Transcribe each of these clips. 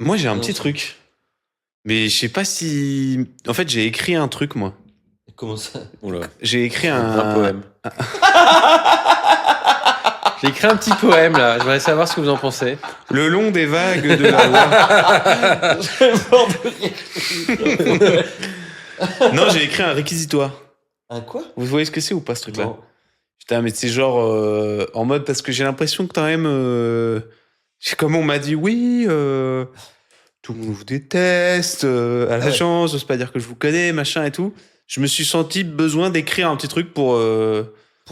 Moi, j'ai un petit truc. Mais je sais pas si... En fait, j'ai écrit un truc, moi. Comment ça? Oula. J'ai écrit Un poème. J'ai écrit un petit poème, là. Je voudrais savoir ce que vous en pensez. Le long des vagues de la loi. Non, j'ai écrit un réquisitoire. Un quoi? Vous voyez ce que c'est ou pas, ce truc-là? Non. Putain, mais c'est genre en mode... Parce que j'ai l'impression que quand même... Comme on m'a dit, oui... tout le monde vous déteste, à l'agence, j'ose pas dire que je vous connais, machin et tout. Je me suis senti besoin d'écrire un petit truc pour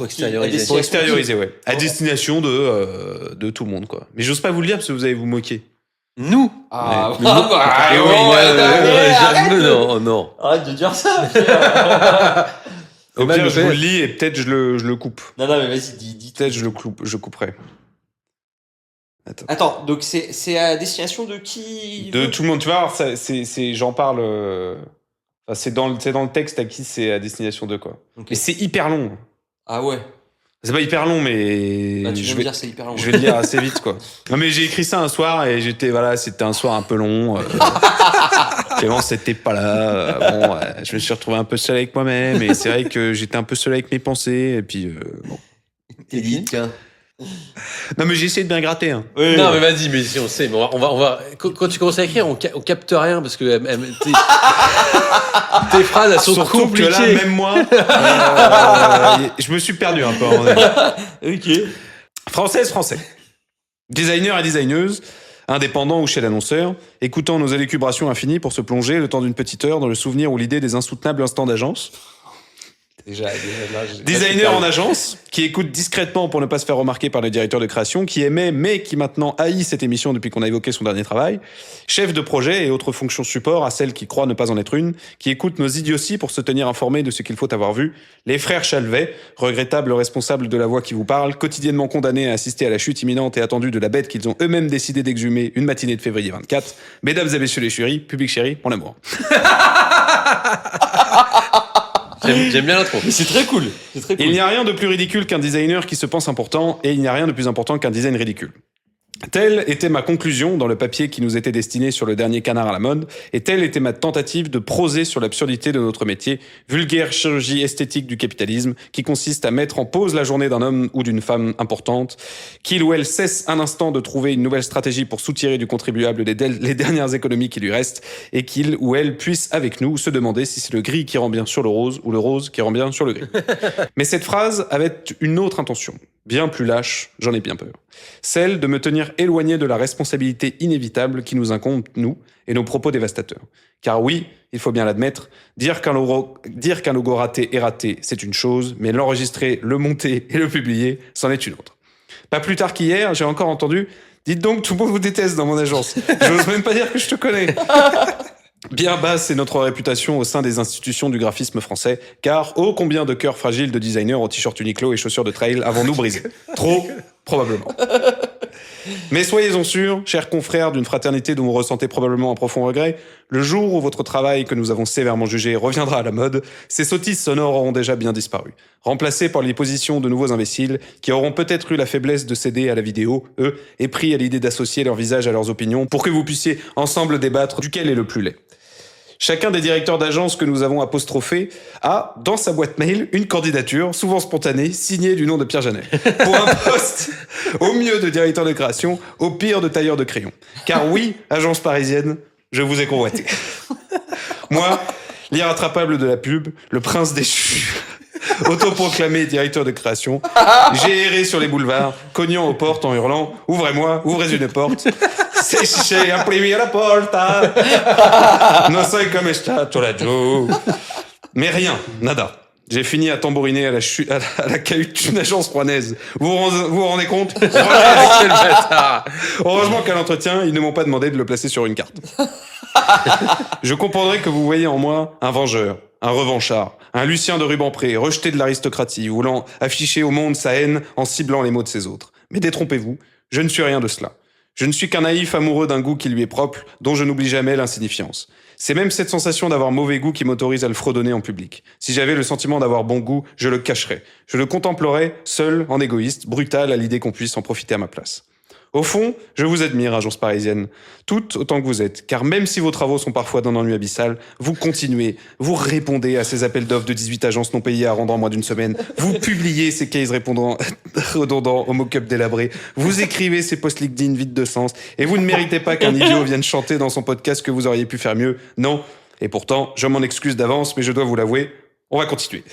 extérioriser. pour extérioriser, ouais. À destination de tout le monde, quoi. Mais j'ose pas vous le dire parce que vous allez vous moquer. Nous Ah, Mais nous- Non. Arrête de dire ça. Au mal pire, le je vous fait. le lis et peut-être je le coupe. Non, mais vas-y, dis. Peut-être je couperai. Attends, donc c'est à destination de qui? De tout le monde, tu vois, j'en parle... enfin, c'est dans le texte à qui c'est à destination de, quoi. Ok. Mais c'est hyper long. Ah ouais. C'est pas hyper long, mais... Bah, tu viens de dire c'est hyper long. Je vais le lire assez vite, quoi. Non, mais j'ai écrit ça un soir et c'était un soir un peu long. Clément, c'était pas là. Je me suis retrouvé un peu seul avec moi-même et c'est vrai que j'étais un peu seul avec mes pensées et puis bon. T'es dit, tiens. Non, mais j'ai essayé de bien gratter. Hein. Oui. Non, mais vas-y, mais si on sait. Mais on va... Quand tu commences à écrire, on capte rien parce que tes phrases, elles sont Surtout compliquées. que là, même moi, je me suis perdu un peu. Ok. Français. Designers et designeuses, indépendants ou chez l'annonceur, écoutant nos élucubrations infinies pour se plonger le temps d'une petite heure dans le souvenir ou l'idée des insoutenables instants d'agence. Designer en agence, qui écoute discrètement pour ne pas se faire remarquer par le directeur de création, qui aimait mais qui maintenant haït cette émission depuis qu'on a évoqué son dernier travail. Chef de projet et autres fonctions support à celles qui croient ne pas en être une, qui écoute nos idioties pour se tenir informés de ce qu'il faut avoir vu. Les frères Chalvet, regrettables responsables de la voix qui vous parle, quotidiennement condamnés à assister à la chute imminente et attendue de la bête qu'ils ont eux-mêmes décidé d'exhumer une matinée de février 24. Mesdames et messieurs les chéris, public chéri, mon amour. J'aime bien l'intro. Mais c'est très cool. Il n'y a rien de plus ridicule qu'un designer qui se pense important, et il n'y a rien de plus important qu'un design ridicule. Telle était ma conclusion dans le papier qui nous était destiné sur le dernier Canard à la mode, et telle était ma tentative de proser sur l'absurdité de notre métier, vulgaire chirurgie esthétique du capitalisme, qui consiste à mettre en pause la journée d'un homme ou d'une femme importante, qu'il ou elle cesse un instant de trouver une nouvelle stratégie pour soutirer du contribuable les dernières économies qui lui restent, et qu'il ou elle puisse avec nous se demander si c'est le gris qui rend bien sur le rose, ou le rose qui rend bien sur le gris. Mais cette phrase avait une autre intention, bien plus lâche, j'en ai bien peur. Celle de me tenir éloigné de la responsabilité inévitable qui nous incombe, nous, et nos propos dévastateurs. Car oui, il faut bien l'admettre, dire qu'un logo raté est raté, c'est une chose, mais l'enregistrer, le monter et le publier, c'en est une autre. Pas plus tard qu'hier, j'ai encore entendu « Dites donc, tout le monde vous déteste dans mon agence. J'ose même pas dire que je te connais. » Bien basse est notre réputation au sein des institutions du graphisme français, car ô combien de cœurs fragiles de designers en t-shirt Uniqlo et chaussures de trail avons-nous brisé? Trop, probablement. Mais soyez-en sûrs, chers confrères d'une fraternité dont vous ressentez probablement un profond regret, le jour où votre travail que nous avons sévèrement jugé reviendra à la mode, ces sottises sonores auront déjà bien disparu, remplacées par les positions de nouveaux imbéciles qui auront peut-être eu la faiblesse de céder à la vidéo, eux, et pris à l'idée d'associer leur visage à leurs opinions pour que vous puissiez ensemble débattre duquel est le plus laid. Chacun des directeurs d'agence que nous avons apostrophés a, dans sa boîte mail, une candidature, souvent spontanée, signée du nom de Pierre Janet, pour un poste au mieux de directeur de création, au pire de tailleur de crayon. Car oui, agence parisienne, je vous ai convoité. Moi, l'irrattrapable de la pub, le prince déchu, autoproclamé directeur de création, j'ai erré sur les boulevards, cognant aux portes en hurlant « Ouvrez-moi, ouvrez une porte !» Se c'è aprimi la porta, non sai come sta giù. Mais rien, nada. J'ai fini à tambouriner à la cahute d'une agence rouennaise. Vous vous rendez compte? Quel bâtard. Heureusement qu'à l'entretien, ils ne m'ont pas demandé de le placer sur une carte. Je comprendrais que vous voyez en moi un vengeur, un revanchard, un Lucien de Rubempré, rejeté de l'aristocratie, voulant afficher au monde sa haine en ciblant les mots de ses autres. Mais détrompez-vous, je ne suis rien de cela. Je ne suis qu'un naïf amoureux d'un goût qui lui est propre, dont je n'oublie jamais l'insignifiance. C'est même cette sensation d'avoir mauvais goût qui m'autorise à le fredonner en public. Si j'avais le sentiment d'avoir bon goût, je le cacherais. Je le contemplerais, seul, en égoïste, brutal à l'idée qu'on puisse en profiter à ma place. Au fond, je vous admire, agence parisienne, toutes autant que vous êtes, car même si vos travaux sont parfois d'un ennui abyssal, vous continuez, vous répondez à ces appels d'offres de 18 agences non payées à rendre en moins d'une semaine, vous publiez ces cases redondants au mock-up délabré, vous écrivez ces posts LinkedIn vides de sens, et vous ne méritez pas qu'un idiot vienne chanter dans son podcast que vous auriez pu faire mieux. Non. Et pourtant, je m'en excuse d'avance, mais je dois vous l'avouer, on va continuer.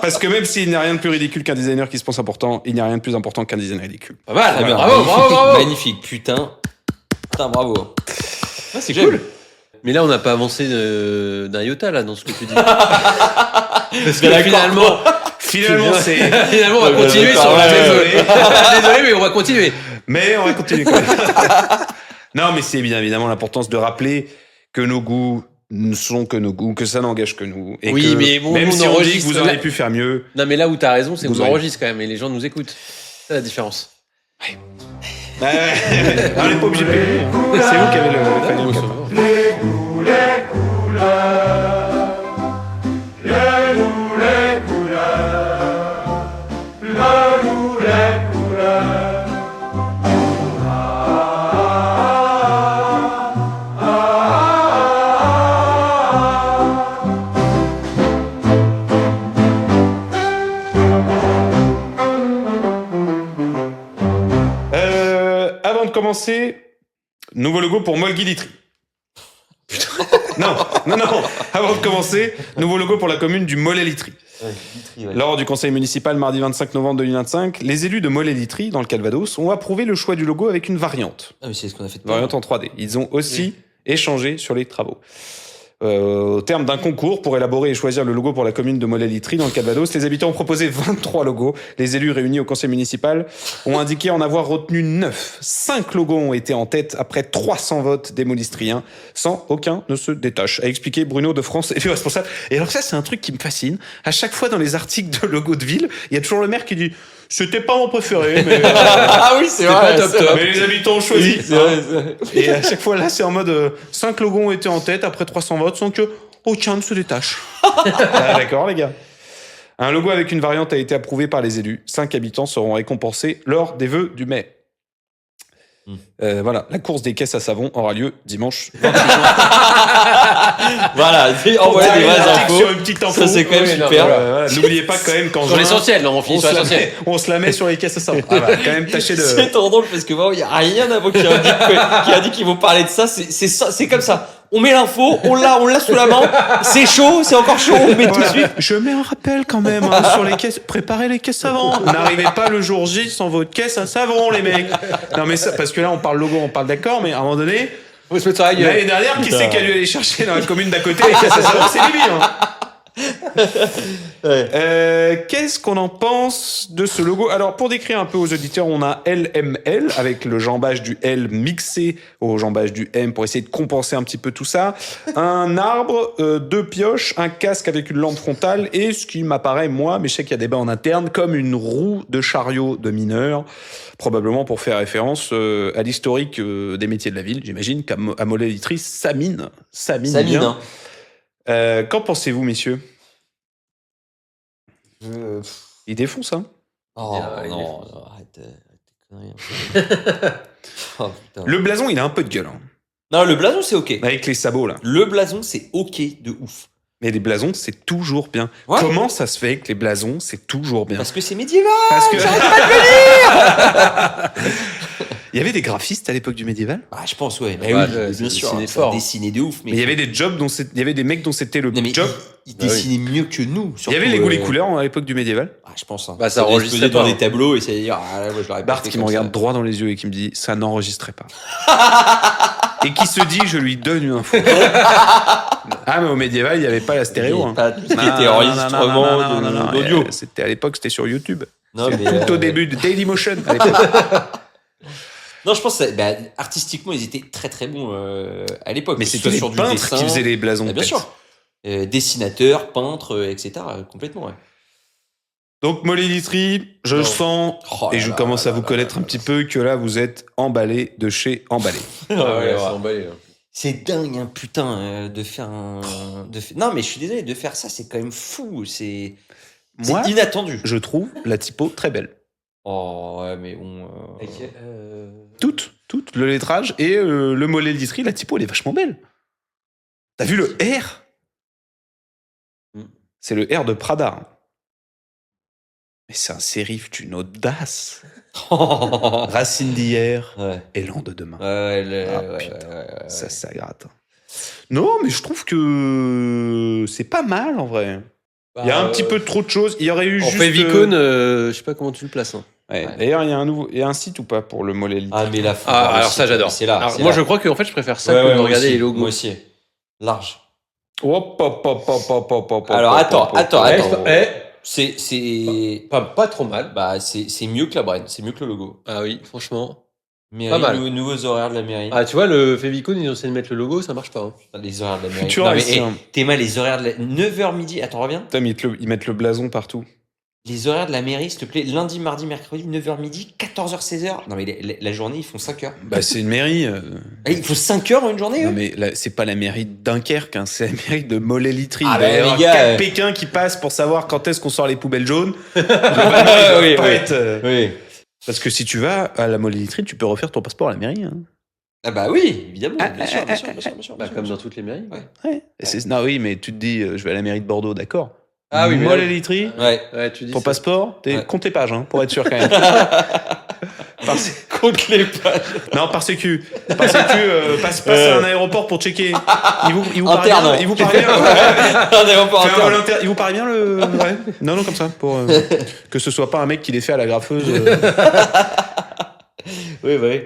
Parce que même s'il n'y a rien de plus ridicule qu'un designer qui se pense important, il n'y a rien de plus important qu'un design ridicule. Pas mal. Très bien. Bravo, Magnifique, bravo. Magnifique, putain. Putain, bravo. Ah, c'est cool. Mais là, on n'a pas avancé d'un iota là dans ce que tu dis. Parce que finalement, finalement, on va continuer sur la désolé. Désolé, mais on va continuer. Mais on va continuer quand même. Non, mais c'est bien évidemment l'importance de rappeler que nos goûts ne sont que nos goûts, que ça n'engage que nous. Et Oui, que mais bon, même on si on dit que enregistre vous là. auriez pu faire mieux. Non, mais là où t'as raison, c'est Vous qu'on auriez- enregistre quand même et les gens nous écoutent. C'est la différence. On n'est pas obligé de payer. Hein. C'est vous qui avez le Final Ouais, Cut. ça va. Avant de commencer, nouveau logo pour Molgui Litry. Non. Avant de commencer, nouveau logo pour la commune du Mollet-Litry. Ouais. Lors du conseil municipal mardi 25 novembre 2025, les élus de Mollet-Litry, dans le Calvados, ont approuvé le choix du logo avec une variante. Ah, mais c'est ce qu'on a fait de Variante en 3D. Ils ont aussi échangé sur les travaux. Au terme d'un concours pour élaborer et choisir le logo pour la commune de Mollet-Litry dans le Calvados, les habitants ont proposé 23 logos. Les élus réunis au conseil municipal ont indiqué en avoir retenu 9. 5 logos ont été en tête après 300 votes des Mollistriens, sans aucun ne se détache, a expliqué Bruno de France, élu responsable. Et alors ça, c'est un truc qui me fascine. À chaque fois dans les articles de logos de ville, il y a toujours le maire qui dit « C'était pas mon préféré, mais... Ah oui, c'est vrai. pas top, top. mais les habitants ont choisi. Oui, c'est vrai, c'est vrai. Et à chaque fois, là, c'est en mode 5 logos ont été en tête après 300 votes sans que aucun ne se détache. Ah, d'accord, les gars. Un logo avec une variante a été approuvé par les élus. 5 habitants seront récompensés lors des vœux du mai. Voilà, la course des caisses à savon aura lieu dimanche 28 juin. Voilà, envoyez des vraies infos. Sur une petite info. Ça, c'est quand même Oui, non, super. Voilà. N'oubliez pas quand même qu'en Sur juin, l'essentiel, non, on finit on sur se, la l'essentiel. met, on se la met sur les caisses à savon. Ah, bah, quand même, tâchez de... C'est trop drôle parce que vraiment, il n'y a rien avant qui a dit qu'ils vont parler de ça. C'est comme ça. On met l'info, on l'a sous la main. C'est chaud, c'est encore chaud, on met tout de suite. Je mets un rappel quand même sur les caisses. Préparez les caisses savon. N'arrivez pas le jour J sans votre caisse à savon, les mecs. Non mais ça, parce que là on parle logo, on parle d'accord, mais à un moment donné, Faut se mettre sur la gueule. l'année dernière, qui c'est qui a dû aller chercher dans la commune d'à côté les caisses à savon? C'est Libye. Hein. Qu'est-ce qu'on en pense de ce logo? Alors, pour décrire un peu aux auditeurs, on a LML avec le jambage du L mixé au jambage du M pour essayer de compenser un petit peu tout ça. Un arbre, 2 pioches, un casque avec une lampe frontale et ce qui m'apparaît, moi, mais je sais qu'il y a débat en interne, comme une roue de chariot de mineur, probablement pour faire référence à l'historique des métiers de la ville. J'imagine qu'à Mollet-Litry, ça mine bien. hein. Qu'en pensez-vous, messieurs? Il défonce, hein? Oh Il est non, fou. non, arrête tes conneries. Oh, putain. Le blason, il a un peu de gueule, hein. Non, le blason, c'est ok. Avec les sabots, là. Le blason, c'est ok de ouf. Mais les blasons, c'est toujours bien. Ouais. Comment ça se fait que les blasons, c'est toujours bien? Parce que c'est médiéval. Parce que... Il y avait des graphistes à l'époque du médiéval, Ah, je pense, ouais. Ouais, oui, c'est bien sûr. dessiné Ça fort. dessinait de ouf. mais il y avait des jobs il y avait des mecs dont c'était le Non, mais job. il Bah oui. dessinait mieux que nous. Il y avait les goûts, les couleurs à l'époque du médiéval. Ah, je pense. Hein. Bah, ça devait enregistrait se poser dans pas, des hein. tableaux et ça dire, ah, là, moi, je l'aurais pas Bart fait qui me comme regarde ça. droit dans les yeux et qui me dit ça n'enregistrait pas. Et qui se dit je lui donne une info. Ah mais au médiéval il n'y avait pas la stéréo. Il y Hein. avait pas tout ce qui Non, était non, enregistrement non, non, non, d'audio. C'était à l'époque c'était sur YouTube. Non, mais, Tout au début de Dailymotion. À l'époque. Non, je pense que bah, artistiquement, ils étaient très très bons à l'époque. Mais Que ce c'était soit les sur du peintres dessin. qui faisaient les blasons. Bah, bien peut-être. sûr. Dessinateurs, peintres, etc. Complètement, ouais. Donc Mollet-Litry, je Non. sens, Oh et là je là commence à là vous là connaître là un petit peu, que là vous êtes emballé de chez emballé. Ah ouais, c'est emballé, là. C'est dingue, hein, putain, de faire un. Non, mais je suis désolé, de faire ça, c'est quand même fou. C'est Moi, inattendu. je trouve la typo très belle. Oh, ouais, mais bon. Toutes. Le lettrage et le mollet literie, la typo, elle est vachement belle. T'as vu le R? C'est le R de Prada. Mais c'est un sérif d'une audace. Racine d'hier, élan de demain. Ouais. Ça gratte. Non, mais je trouve que c'est pas mal en vrai. Il y a un petit peu trop de choses. Il y aurait eu en juste. favicon, je sais pas comment tu le places. Hein. Ouais. D'ailleurs, il y a un site ou pas pour le mollet literie? Ah, mais là, alors ça, j'adore. C'est là. Alors, moi, je crois que en fait, je préfère ça que de regarder les logos. Moi aussi. Large. Hop. Alors, attends. C'est pas trop mal. Bah, c'est mieux que la brand, c'est mieux que le logo. Ah oui, franchement. Mairie, pas mal. Nouveaux horaires de la mairie. Ah, tu vois, le favicon, ils ont essayé de mettre le logo, ça marche pas. Hein. Les horaires de la mairie. Futura, t'es mal, les horaires de la 9h midi. Attends, reviens. Putain, ils mettent le blason partout. Les horaires de la mairie, s'il te plaît, lundi, mardi, mercredi, 9h midi, 14h, 16h. Non, mais la journée, ils font 5h. Bah, c'est une mairie. Il faut 5h une journée, Non, mais c'est pas la mairie de Dunkerque, hein, c'est la mairie de Mollet-Literie. Ah, Il va y bah, avoir les gars, 4 Pékins qui passent pour savoir quand est-ce qu'on sort les poubelles jaunes. Oui. Parce que si tu vas à la Mollet-Literie, tu peux refaire ton passeport à la mairie. Hein. Ah bah oui, évidemment, bien sûr. Comme dans toutes les mairies. Ouais. Non, oui, mais tu te dis, je vais à la mairie de Bordeaux, d'accord. Ah oui, mais Mollet-Literie, tu dis ton ça. passeport, compte les pages, hein, pour être sûr quand même. Compte les pages. Non, par sécu. Passe à un aéroport pour checker. Il vous paraît Interne. bien. Il vous paraît bien. Un aéroport Fais un vol interne. inter- Il vous paraît bien le. Ouais. Non, comme ça. Pour que ce soit pas un mec qui les fait à la graffeuse. Oui.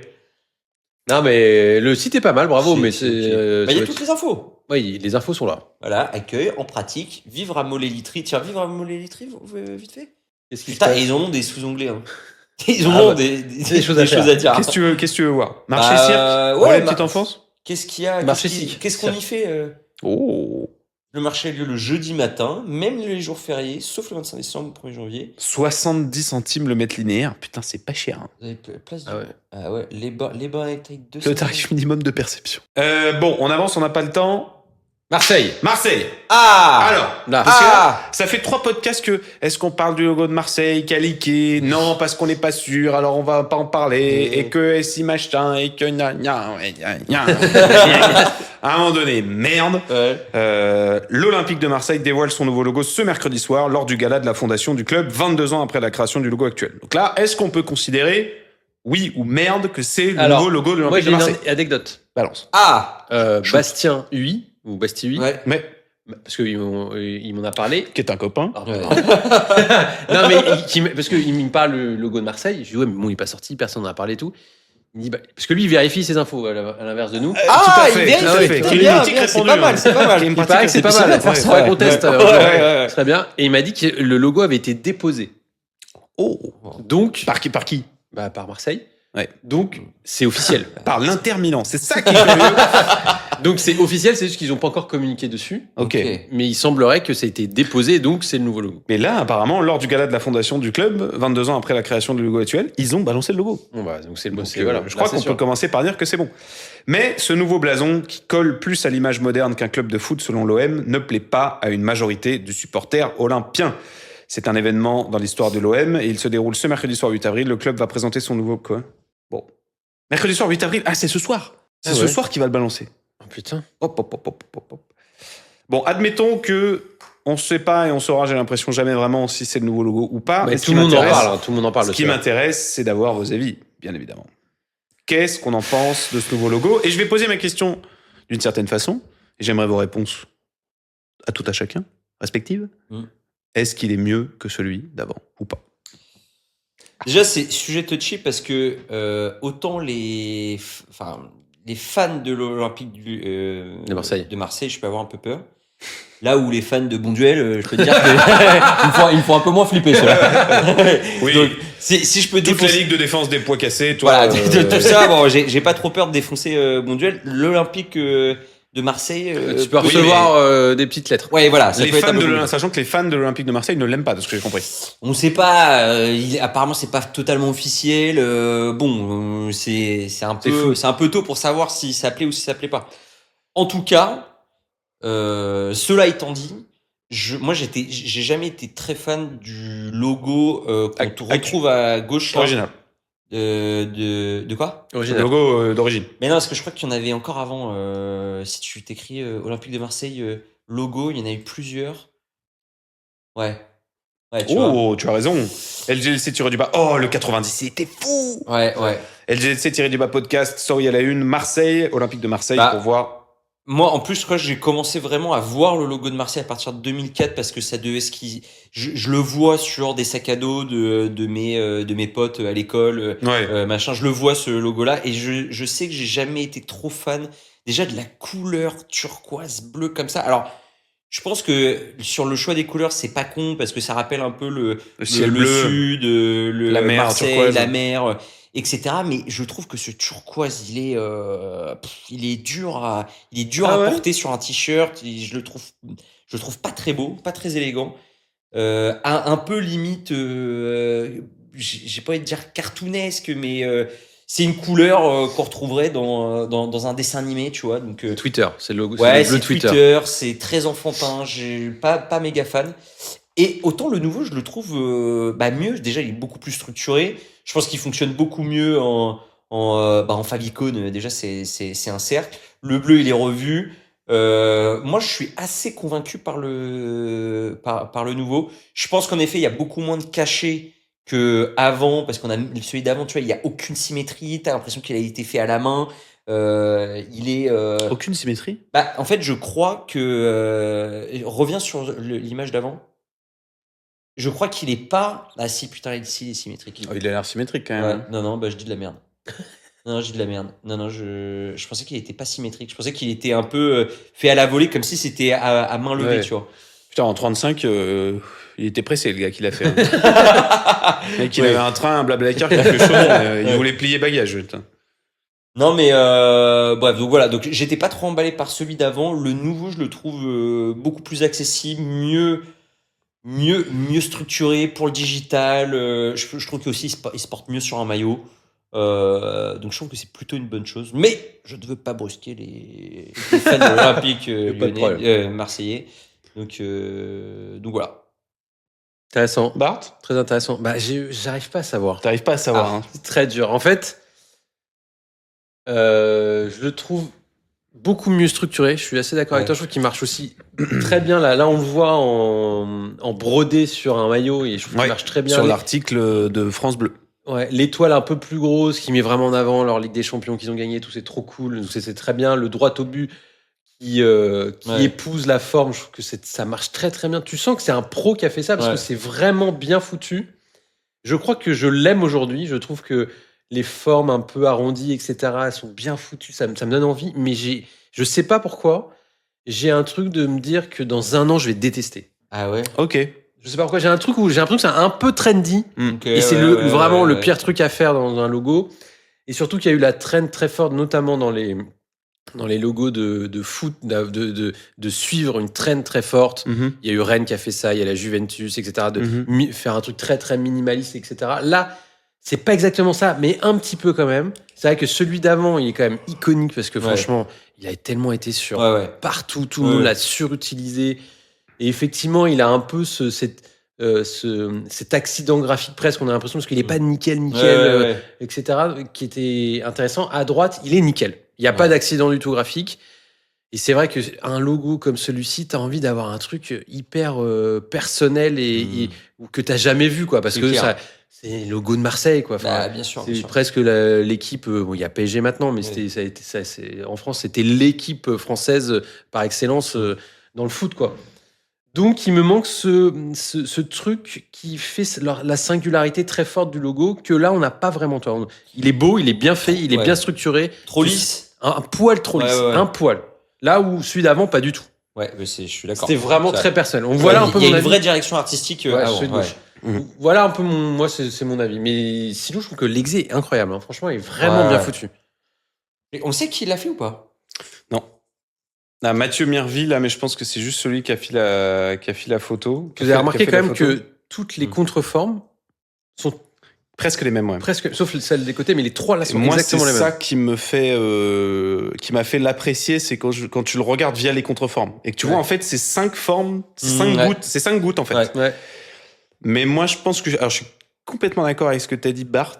Non, mais le site est pas mal, bravo, mais c'est. Il y a toutes les infos. Oui, les infos sont là. Voilà, accueil, en pratique, vivre à Mollet-Literie. Tiens, vivre à Mollet-Literie, vite fait. Qu'est-ce qui se Putain, passe ils ont des sous-onglets. Hein. Ils ont des choses à dire. Qu'est-ce que tu veux voir? Marché cirque? Ouais, Petite enfance? Qu'est-ce qu'il y a? Marché Qu'est-ce qu'on y fait Oh. Le marché a lieu le jeudi matin, même les jours fériés, sauf le 25 décembre, le 1er janvier. 70 centimes le mètre linéaire. Putain, c'est pas cher. Hein. Vous avez place du... Ah ouais. Ah ouais, les bains électriques 200. Le tarif minimum de perception. Bon, on avance, on n'a pas le temps. Marseille. Alors, Là. parce que là, ça fait 3 podcasts que est-ce qu'on parle du logo de Marseille, Caliqué? Non, parce qu'on n'est pas sûr, alors on va pas en parler. Et que si machin, et que à un moment donné, merde. Ouais. L'Olympique de Marseille dévoile son nouveau logo ce mercredi soir lors du gala de la fondation du club, 22 ans après la création du logo actuel. Donc là, est-ce qu'on peut considérer, oui ou merde, que c'est le nouveau logo de Moi, l'Olympique j'ai de une Marseille? anecdote. Balance. Bastien Huy, ou Basti Huy, Ouais. Mais, parce qu'il m'en a parlé. qui est un copain. Ouais. Non, mais parce qu'il me parle le logo de Marseille. Je dis, ouais, mais bon, il n'est pas sorti, personne n'en a parlé et tout. Il me dit, parce que lui, il vérifie ses infos à l'inverse de nous. Tout à fait, il vérifie. tout à fait. Très Qui est bien, une pratique bien, c'est répandue, pas mal, hein. c'est pas mal. Qui est une Il pratique paraît que c'est pas répandue. mal. faire ça, Faudrait ouais. qu'on teste. Ouais. Très bien. Et il m'a dit que le logo avait été déposé. Oh. Donc, Par qui? par Marseille. Ouais. Donc, c'est officiel. Par l'Inter Milan. C'est ça qui est curieux. Donc, c'est officiel, c'est juste qu'ils n'ont pas encore communiqué dessus. Ok. Mais il semblerait que ça a été déposé, donc c'est le nouveau logo. Mais là, apparemment, lors du gala de la fondation du club, 22 ans après la création du logo actuel, ils ont balancé le logo. Bon, bah, donc c'est le bon. Donc, Voilà. je crois qu'on peut commencer par dire que c'est bon. Mais ce nouveau blason, qui colle plus à l'image moderne qu'un club de foot selon l'OM, ne plaît pas à une majorité de supporters olympiens. C'est un événement dans l'histoire de l'OM et il se déroule ce mercredi soir 8 avril. Le club va présenter son nouveau... Quoi? Bon. Mercredi soir 8 avril. Ah, c'est ce soir. C'est ce soir qu'il va le balancer. Oh, putain. Hop. Bon, admettons que on ne sait pas et on saura, j'ai l'impression, jamais vraiment si c'est le nouveau logo ou pas. Mais Mais ce tout qui le monde en m'intéresse- parle. Tout le monde en parle. Ce qui m'intéresse, c'est d'avoir vos avis, bien évidemment. Qu'est-ce qu'on en pense de ce nouveau logo? Et je vais poser ma question d'une certaine façon, et j'aimerais vos réponses à tout à chacun, respectives. Est-ce qu'il est mieux que celui d'avant ou pas? Déjà, c'est sujet touchy parce que autant les fans de l'Olympique De Marseille, je peux avoir un peu peur. Là où les fans de Bonduel, je peux te dire que ils me font un peu moins flipper, ceux-là. Oui. Donc, si je peux Toute la défoncer... ligue de défense des poids cassés, toi... Voilà, tout ça, bon, j'ai pas trop peur de défoncer Bonduel. L'Olympique de Marseille... Tu peux recevoir des petites lettres. Ouais, voilà. Ça les peut être fans un peu de compliqué. sachant que les fans de l'Olympique de Marseille ne l'aiment pas, de ce que j'ai compris. On sait pas. Apparemment, c'est pas totalement officiel. C'est un peu tôt pour savoir si ça plaît ou si ça plaît pas. En tout cas, cela étant dit, Moi, j'ai jamais été très fan du logo qu'on Ac- retrouve à gauche. Là. Original. De quoi? Le Original. logo d'origine. Mais non, parce que je crois qu'il y en avait encore avant. Si tu t'écris Olympique de Marseille logo, il y en a eu plusieurs. Ouais. Ouais, tu vois. Oh, tu as raison. LGLC tiré du bas. Oh, le 90, c'était fou. Ouais. LGLC tiré du bas podcast, Story à la une, Marseille, Olympique de Marseille, Bah, pour voir. Moi, en plus, je crois que j'ai commencé vraiment à voir le logo de Marseille à partir de 2004 parce que ça devait je le vois sur des sacs à dos de mes potes à l'école, Ouais. machin. Je le vois ce logo-là et je sais que j'ai jamais été trop fan déjà de la couleur turquoise bleu comme ça. Alors, je pense que sur le choix des couleurs, c'est pas con parce que ça rappelle un peu le ciel le bleu, sud, la mer Marseille, turquoise. la mer, etc. Mais je trouve que ce turquoise, il est dur à Ah ouais porter sur un t-shirt. Je le trouve pas très beau, pas très élégant. Un peu limite, j'ai pas envie de dire cartoonesque, mais c'est une couleur qu'on retrouverait dans un dessin animé, tu vois. Donc Twitter, c'est le logo. ouais, c'est le bleu c'est Twitter, c'est très enfantin. J'ai pas méga fan. Et autant le nouveau, je le trouve mieux. Déjà, il est beaucoup plus structuré. Je pense qu'il fonctionne beaucoup mieux en favicon. Déjà, c'est un cercle. Le bleu, il est revu. Moi, je suis assez convaincu par le nouveau. Je pense qu'en effet, il y a beaucoup moins de cachets que avant, parce qu'on a celui d'avant. Tu vois, il y a aucune symétrie. T'as l'impression qu'il a été fait à la main. Il est. Aucune symétrie. En fait, je crois que reviens sur l'image d'avant. Je crois qu'il est pas. Ah si, putain, il est symétrique. Oh, il a l'air symétrique quand Ouais, même. non, je dis de la merde. Non, je dis de la merde. Non, je pensais qu'il était pas symétrique. Je pensais qu'il était un peu fait à la volée, comme si c'était à main levée, Ouais. tu vois. Putain, en 35, il était pressé, le gars qui l'a fait. Hein. Le mec, il Ouais. avait un train, un blablacar qui a fait chaud. Il voulait plier bagage. Putain. Non, mais bref, donc voilà. Donc j'étais pas trop emballé par celui d'avant. Le nouveau, je le trouve beaucoup plus accessible, mieux structuré pour le digital. Je trouve qu'aussi il se porte mieux sur un maillot. Donc je trouve que c'est plutôt une bonne chose. Mais je ne veux pas brusquer les fans de l'Olympique pas de problème. marseillais. Donc voilà. Intéressant. Bart, Très intéressant. J'arrive pas à savoir. t'arrives pas à savoir. Ah. Hein. C'est très dur. En fait, je le trouve beaucoup mieux structuré. Je suis assez d'accord avec Ouais. toi. Je trouve qu'il marche aussi très bien. Là, on le voit en brodé sur un maillot et je trouve Ouais, qu'il marche très bien. Sur l'article de France Bleu. Ouais, l'étoile un peu plus grosse qui met vraiment en avant leur Ligue des Champions qu'ils ont gagné, tout c'est trop cool. Donc, c'est très bien. Le droit au but qui Ouais. épouse la forme, je trouve que ça marche très très bien. Tu sens que c'est un pro qui a fait ça parce Ouais. que c'est vraiment bien foutu. Je crois que je l'aime aujourd'hui. Je trouve que les formes un peu arrondies, etc., elles sont bien foutues. Ça me donne envie. Mais je sais pas pourquoi. J'ai un truc de me dire que dans un an, je vais détester. Ah ouais. Ok. Je sais pas pourquoi. J'ai un truc où j'ai l'impression que c'est un peu trendy. Donc, Et c'est ouais, vraiment ouais, le ouais. pire truc à faire dans un logo. Et surtout qu'il y a eu la trend très forte, notamment dans les logos de foot, de suivre une trend très forte. Mhm. Il y a eu Rennes qui a fait ça, il y a la Juventus, etc. De Mhm. faire un truc très très minimaliste, etc. Là, c'est pas exactement ça, mais un petit peu quand même. C'est vrai que celui d'avant, il est quand même iconique parce que Ouais. franchement, il a tellement été sur Ouais. partout, tout le monde Ouais. l'a surutilisé. Et effectivement, il a un peu cet accident graphique presque, on a l'impression, parce qu'il est pas nickel, Ouais. etc., qui était intéressant. À droite, il est nickel. Il n'y a pas d'accident du tout graphique. Et c'est vrai qu'un logo comme celui-ci, tu as envie d'avoir un truc hyper personnel et ou que tu n'as jamais vu, quoi. Parce C'est que clair. c'est le logo de Marseille, quoi. Enfin, Bah, bien sûr. c'est bien sûr. presque l'équipe. Bon, il y a PSG maintenant, mais Oui. en France, c'était l'équipe française par excellence dans le foot, quoi. Donc, il me manque ce truc qui fait la singularité très forte du logo que là, on n'a pas vraiment. Toi. Il est beau, il est bien fait, il est Ouais. bien structuré. Trop lisse. Un poil trop lisse, Ouais. un poil. Là où celui d'avant, pas du tout. Ouais, mais je suis d'accord. C'était vraiment Ça- très personnel. On Ouais, voit là un peu il y a mon une avis. vraie direction artistique Ouais, avant. celui de Ouais. gauche. Voilà un peu moi, c'est mon avis. Mais sinon, je trouve que l'exé est incroyable. Hein. Franchement, il est vraiment Ouais. bien foutu. Et on sait qui l'a fait ou pas? Non. Ah, Mathieu Mirville, là, mais je pense que c'est juste celui qui a fait la photo. Vous avez remarqué Qui a fait quand la même photo. que toutes les contreformes sont Presque les mêmes, ouais. Presque, sauf celle des côtés, mais les trois là sont Moi, c'est exactement les mêmes. ça qui me fait, qui m'a fait l'apprécier, c'est quand tu le regardes via les contreformes et que tu vois en fait c'est 5 formes, c'est 5 gouttes en fait. Ouais. Mais moi, je pense que, alors je suis complètement d'accord avec ce que t'as dit, Bart,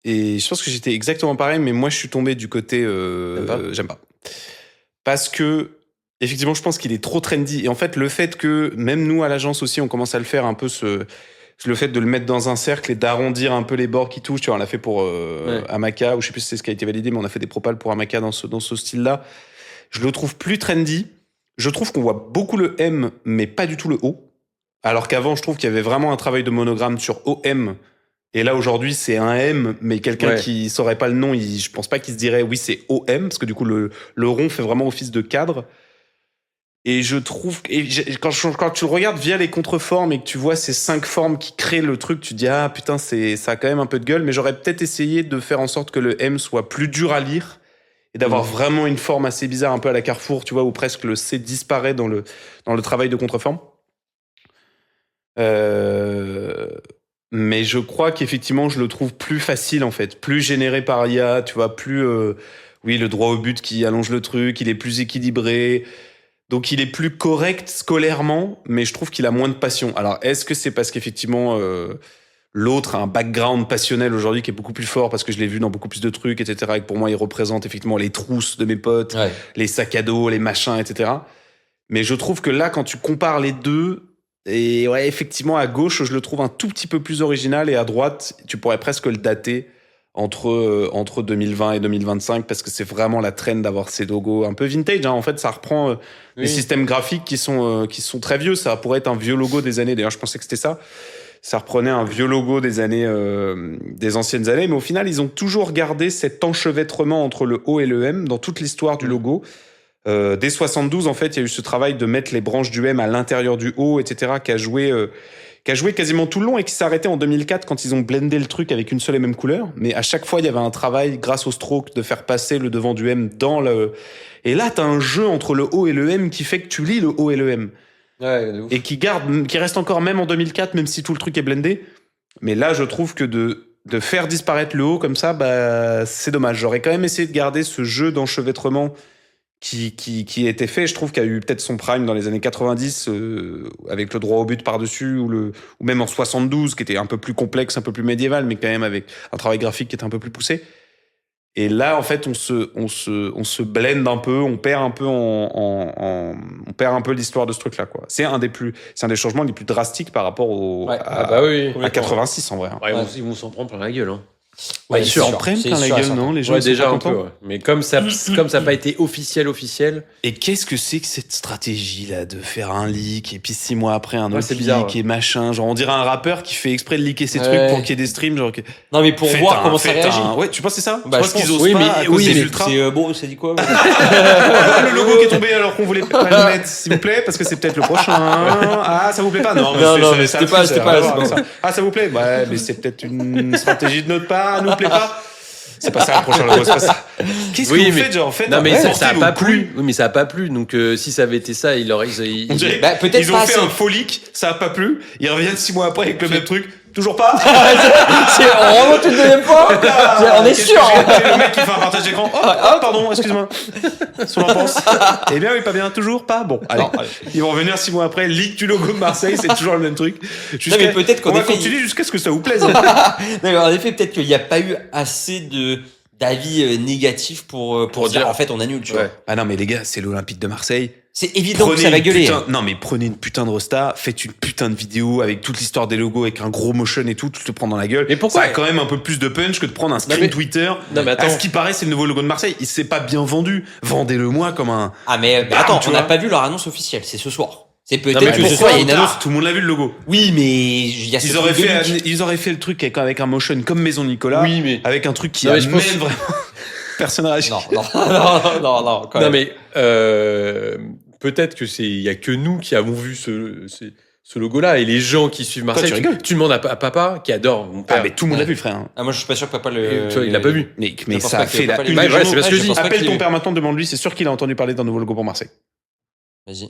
et je pense que j'étais exactement pareil, mais moi je suis tombé du côté, j'aime pas, parce que effectivement, je pense qu'il est trop trendy. Et en fait, le fait que même nous à l'agence aussi, on commence à le faire un peu le fait de le mettre dans un cercle et d'arrondir un peu les bords qui touchent, tu vois, on l'a fait pour Amaka, ou je sais plus si c'est ce qui a été validé, mais on a fait des propals pour Amaka dans ce style-là. Je le trouve plus trendy. Je trouve qu'on voit beaucoup le M, mais pas du tout le O. Alors qu'avant, je trouve qu'il y avait vraiment un travail de monogramme sur OM. Et là, aujourd'hui, c'est un M, mais quelqu'un qui saurait pas le nom, je pense pas qu'il se dirait oui, c'est OM, parce que du coup, le rond fait vraiment office de cadre. Et je trouve, quand tu le regardes via les contreformes et que tu vois ces 5 formes qui créent le truc, tu te dis, ah putain, ça a quand même un peu de gueule, mais j'aurais peut-être essayé de faire en sorte que le M soit plus dur à lire et d'avoir vraiment une forme assez bizarre, un peu à la Carrefour, tu vois, où presque le C disparaît dans le travail de contreforme. Mais je crois qu'effectivement, je le trouve plus facile, en fait, plus généré par IA, tu vois, plus, oui, le droit au but qui allonge le truc, il est plus équilibré. Donc il est plus correct scolairement, mais je trouve qu'il a moins de passion. Alors est-ce que c'est parce qu'effectivement l'autre a un background passionnel aujourd'hui qui est beaucoup plus fort parce que je l'ai vu dans beaucoup plus de trucs, etc. Et que pour moi il représente effectivement les trousses de mes potes, les sacs à dos, les machins, etc. Mais je trouve que là quand tu compares les deux, et ouais effectivement à gauche je le trouve un tout petit peu plus original et à droite tu pourrais presque le dater entre 2020 et 2025 parce que c'est vraiment la trend d'avoir ces logos un peu vintage, hein. En fait ça reprend des systèmes graphiques qui sont très vieux. Ça pourrait être un vieux logo des années, d'ailleurs je pensais que c'était ça reprenait un vieux logo des années des anciennes années, mais au final ils ont toujours gardé cet enchevêtrement entre le O et le M dans toute l'histoire du logo. Dès 72 en fait il y a eu ce travail de mettre les branches du M à l'intérieur du O, etc. qui a joué quasiment tout le long et qui s'est arrêté en 2004 quand ils ont blendé le truc avec une seule et même couleur. Mais à chaque fois, il y avait un travail, grâce au stroke, de faire passer le devant du M dans le... Et là, t'as un jeu entre le O et le M qui fait que tu lis le O et le M. Ouais, de ouf. Et qui reste encore même en 2004, même si tout le truc est blendé. Mais là, je trouve que de faire disparaître le O comme ça, bah, c'est dommage. J'aurais quand même essayé de garder ce jeu d'enchevêtrement qui a été fait. Je trouve qu'il y a eu peut-être son prime dans les années 90 avec le droit au but par-dessus ou même en 72 qui était un peu plus complexe, un peu plus médiéval, mais quand même avec un travail graphique qui était un peu plus poussé. Et là, en fait, on se blende un peu, on perd un peu on perd un peu l'histoire de ce truc-là, quoi. C'est un des changements les plus drastiques par rapport à 86 en vrai. Hein. Ouais, ils vont s'en prendre plein la gueule, hein. Ouais, Ils s'en prennent plein la gueule, non? Les gens ouais, sont déjà pas un peu, contents. ouais. Mais comme ça n'a pas été officiel. Et qu'est-ce que c'est que cette stratégie-là de faire un leak et puis 6 mois après un autre c'est bizarre, leak et machin? Genre, on dirait un rappeur qui fait exprès de leaker ses trucs pour qu'il y ait des streams. Genre, non, mais pour voir comment ça réagit. Ouais, tu penses que c'est ça? Bah, tu penses qu'ils osent oui, pas mais, à cause des ultras? C'est bon, ça dit quoi? Le logo qui est tombé alors qu'on voulait pas le mettre, s'il vous plaît, parce que c'est peut-être le prochain. Ah, ça vous plaît pas? Non, mais c'était pas ça. Ah, ça vous plaît? Ouais, mais c'est peut-être une stratégie de notre part, nous plaît pas. C'est pas ça le prochain logo, c'est pas ça. Qu'est-ce que vous faites, genre, en fait? Non, mais ça a pas plu. Oui, mais ça a pas plu. Donc, si ça avait été ça, ils peut-être ils ont fait un faux leak, ça a pas plu. Ils reviennent 6 mois après avec le même truc. Toujours pas? On remonte une deuxième fois? On est sûr. Le mec qui fait un partage d'écran. Oh, pardon, excuse-moi. Son pense. Eh bien, oui, pas bien. Toujours pas? Bon, allez. Ils vont revenir 6 mois après. Leak du logo de Marseille, c'est toujours le même truc. Non, mais peut-être qu'on va continuer jusqu'à ce que ça vous plaise. Non, mais en effet, peut-être qu'il n'y a pas eu assez d'avis négatifs pour dire en fait on annule, tu vois. Ah non, mais les gars, c'est l'Olympique de Marseille. C'est évident que ça va gueuler. Non, mais prenez une putain de rosta, faites une putain de vidéo avec toute l'histoire des logos, avec un gros motion et tout, tu te prends dans la gueule. Mais pourquoi? Ça a quand même un peu plus de punch que de prendre un screen Twitter. Non, mais attends. À ce qui paraît, c'est le nouveau logo de Marseille. Il s'est pas bien vendu. Vendez-le moi comme un. Ah, mais attends, on n'a pas vu leur annonce officielle. C'est ce soir. C'est peut-être que ce soir, il y a une annonce. Tout le monde l'a vu le logo. Oui, mais il y a ils auraient fait le truc avec un motion comme Maison Nicolas. Oui, mais. Avec un truc qui amène vraiment. Personne n'a réagi. Non. Non, mais peut-être que il y a que nous qui avons vu ce logo-là et les gens qui suivent Marseille. Tu demandes à papa qui adore mon père. Ah, mais tout le monde l'a vu, frère. Ah, moi, je suis pas sûr que papa tu vois, il l'a pas vu. Mais ça a fait la une. C'est parce que je dis. Appelle ton père maintenant, demande-lui, c'est sûr qu'il a entendu parler d'un nouveau logo pour Marseille. Vas-y.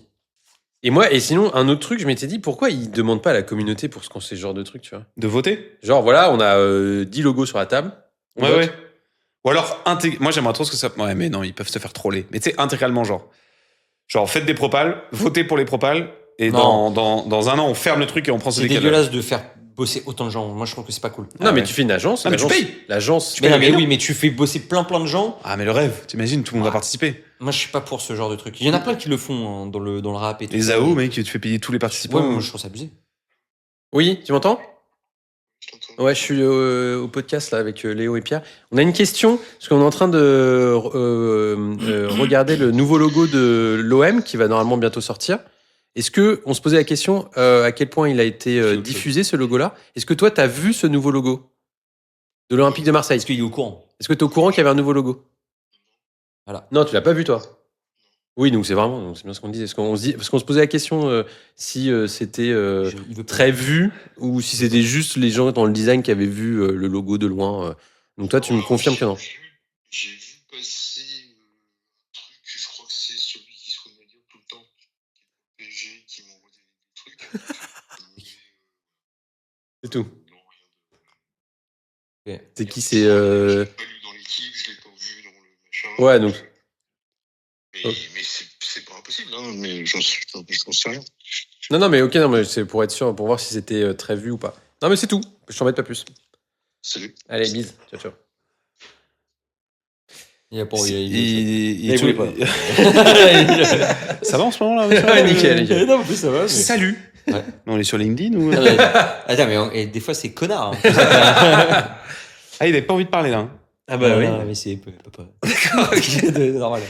Et sinon, un autre truc, je m'étais dit, pourquoi ils demandent pas à la communauté pour ce genre de truc, tu vois? De voter. Genre, voilà, on a 10 logos sur la table. On vote. Ouais. Ou alors, moi j'aimerais trop ce que ça. Ouais, mais non, ils peuvent se faire troller. Mais tu sais, intégralement, genre, faites des propals, votez pour les propals, et Non. dans un an, on ferme le truc et on prend ce C'est décalage. dégueulasse de faire bosser autant de gens. Moi, je trouve que c'est pas cool. Non, mais tu fais une agence. Non, mais tu l'agence- payes. L'agence. Mais non, mais oui, mais tu fais bosser plein de gens. Ah, mais le rêve, t'imagines, tout le monde va participer. Moi, je suis pas pour ce genre de truc. Il y en a plein qui le font dans le rap et tout. Les ça, AO, mais- mec, tu fais payer tous les participants. Ouais, moi, je trouve ça abusé. Oui, tu m'entends? Ouais, je suis au podcast là avec Léo et Pierre. On a une question parce qu'on est en train de regarder le nouveau logo de l'OM qui va normalement bientôt sortir. Est-ce que on se posait la question à quel point il a été diffusé ce logo-là? Est-ce que toi, tu as vu ce nouveau logo de l'Olympique de Marseille? Est-ce qu'il est au courant? Est-ce que tu es au courant qu'il y avait un nouveau logo? Voilà. Non, tu l'as pas vu toi. Oui, donc c'est bien ce qu'on disait. Parce qu'on se posait la question si c'était Il veut pas. très vu ou si c'était juste les gens dans le design qui avaient vu le logo de loin. Donc toi, tu me confirmes que non. J'ai vu passer un truc, je crois que c'est celui qui se remet tout le temps, PG, qui m'envoie des trucs. C'est tout. Non, Ok. C'est qui rien. c'est Je l'ai pas lu dans l'équipe, je l'ai pas vu dans le machin. Ouais, donc. Mais, Ok. mais c'est pas impossible, hein, mais j'en sais rien. Non, mais ok, non, mais c'est pour être sûr, pour voir si c'était très vu ou pas. Non, mais c'est tout. Je t'embête pas plus. Salut. Allez, bise. Ciao, ciao. Il a pas. il voulait pas. Ça va en ce moment là Ouais, nickel. Non, en plus, ça va. Salut. Ouais. On est sur LinkedIn ou Non, mais- Attends, mais et des fois, c'est connard. Hein. Ah, il avait pas envie de parler là. Hein. Ah bah oui. Non, mais c'est pas. Normal.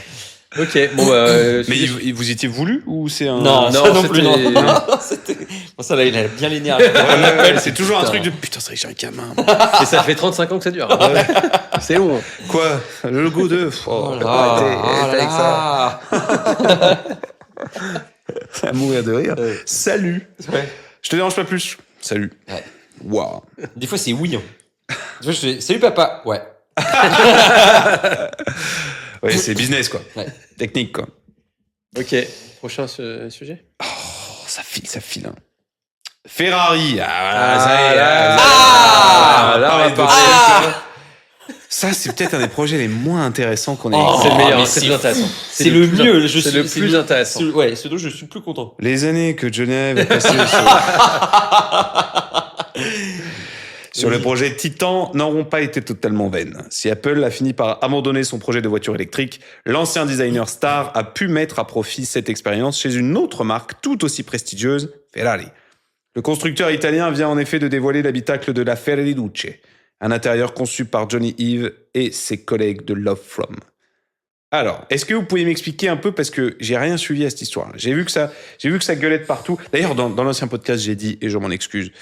Ok, bon bah. Mais vous étiez voulu ou c'est un. Non, non, ça non plus, non. c'était- C'était- Bon, ça là, il a bien les nerfs. Ouais, c'est toujours un Putain. truc de putain, c'est vrai que j'ai un gamin. Et ça fait 35 ans que ça dure. C'est long. Quoi? Le logo de. Oh là arrêtez là. À mourir de rire. Ouais. Salut. Ouais. Je te dérange pas plus. Salut. Ouais. Waouh. Des fois, c'est oui. Hein. Des fois, je fais salut papa. Ouais. Ouais, c'est business quoi. Ouais. Technique quoi. Ok, prochain sujet. Oh, ça file. Hein. Ferrari. Ah, Ah, ça y est. là, Ah, là, on va parler de parler. trucs. Ça, c'est peut-être un des projets les moins intéressants qu'on ait. Oh, C'est le meilleur, mais c'est c'est le plus intéressant. C'est le mieux. C'est le plus intéressant. Ouais, ce dont je suis le plus content. Les années que Genève a passées sur le projet Titan n'auront pas été totalement vaines. Si Apple a fini par abandonner son projet de voiture électrique, l'ancien designer star a pu mettre à profit cette expérience chez une autre marque tout aussi prestigieuse, Ferrari. Le constructeur italien vient en effet de dévoiler l'habitacle de la Ferrari-Duce, un intérieur conçu par Johnny Ive et ses collègues de Love From. Alors, est-ce que vous pouvez m'expliquer un peu, parce que j'ai rien suivi à cette histoire. J'ai vu que ça gueulait de partout. D'ailleurs, dans l'ancien podcast, j'ai dit, et je m'en excuse,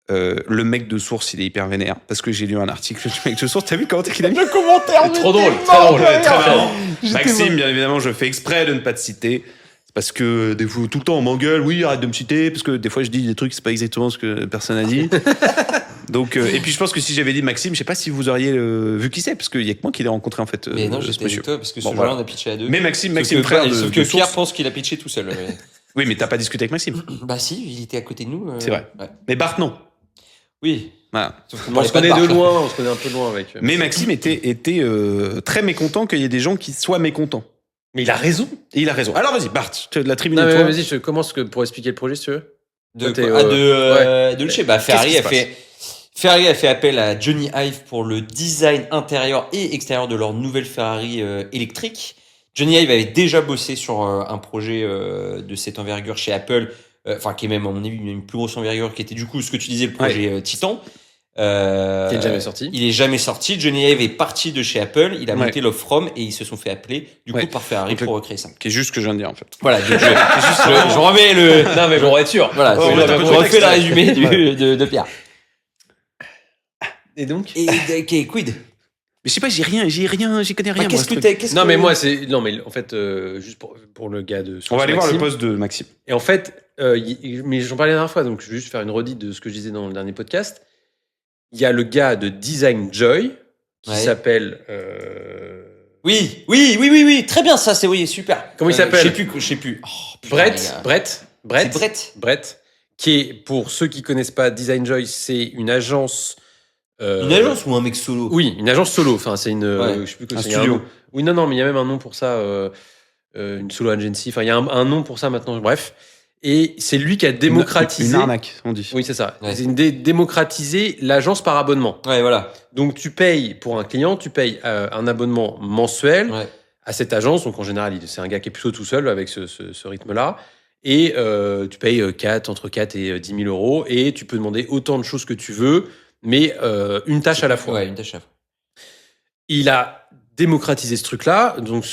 le mec de Source, il est hyper vénère, parce que j'ai lu un article du mec de Source. T'as vu comment qu'il a mis le commentaire? Trop drôle, très drôle. Ouais, très marrant. Maxime, bien évidemment, je fais exprès de ne pas te citer. C'est parce que des fois, tout le temps, on m'engueule. Oui, arrête de me citer, parce que des fois, je dis des trucs, c'est pas exactement ce que personne a dit. Donc, et puis je pense que si j'avais dit Maxime, je sais pas si vous auriez vu qui c'est, parce qu'il y a que moi qui l'ai rencontré en fait. Mais non, ce j'étais monsieur. avec toi parce que ce Bon, jour-là, voilà. on a pitché à deux. Mais Maxime Sauf que- frère de, sauf de que Pierre Source. pense qu'il a pitché tout seul. mais- Oui, mais t'as pas discuté avec Maxime. Bah si, il était à côté de nous. C'est vrai. Ouais. Mais Bart, non. Oui. Voilà. Sauf qu'on On parlait se pas de connaît de Bart. loin, on se connaît un peu de loin avec. Mais Maxime était très mécontent qu'il y ait des gens qui soient mécontents. Mais il a raison. Et il a raison. Alors vas-y, Bart, la tribune Non, est mais toi. vas-y, je commence pour expliquer le projet si tu veux. De Toi, t'es, quoi de Luce. Bah, Qu'est-ce qui Ferrari a fait appel à Johnny Ive pour le design intérieur et extérieur de leur nouvelle Ferrari électrique. Johnny Ive avait déjà bossé sur un projet de cette envergure chez Apple, enfin qui est même à mon avis une plus grosse envergure, qui était du coup ce que tu disais, le projet Titan. Qui est jamais sorti. Il est jamais sorti. Johnny Ive est parti de chez Apple, il a Ouais. monté Love From et ils se sont fait appeler du coup Ouais. par Ferrari Donc, pour recréer ça. Qui est juste ce que je viens de dire en fait. Voilà, donc je remets le. Non, mais pour être sûr. Voilà, Oh, je, mais t'as je pas de refais le contexte. résumé de Pierre. Et donc Et ok, quid. Mais je sais pas, j'y connais rien. Bah, qu'est-ce que t'as qu'est-ce Non, que- mais moi, c'est. Non, mais en fait, juste pour le gars de. On va aller voir le Maxime. post de Maxime. Et en fait, mais j'en parlais la dernière fois, donc je vais juste faire une redite de ce que je disais dans le dernier podcast. Il y a le gars de Design Joy qui Ouais. s'appelle Oui, très bien ça, c'est super. Comment il s'appelle? Je sais plus. Oh, putain, les gars. Brett, qui est, pour ceux qui connaissent pas Design Joy, c'est une agence. Une agence ou un mec solo? Oui, une agence solo. Enfin, c'est une. Ouais. Je sais plus Un il y a studio. nom. Oui, non, mais il y a même un nom pour ça. Une solo agency. Enfin, il y a un nom pour ça maintenant. Bref. Et c'est lui qui a démocratisé. Une arnaque, on dit. Oui, c'est ça. Ouais. C'est démocratiser l'agence par abonnement. Ouais, voilà. Donc, tu payes pour un client, tu payes un abonnement mensuel Ouais. à cette agence. Donc, en général, c'est un gars qui est plutôt tout seul avec ce rythme-là. Et tu payes entre 4 et 10 000 euros. Et tu peux demander autant de choses que tu veux, mais une tâche à la fois. Ouais, une tâche à la fois. Il a démocratisé ce truc-là, donc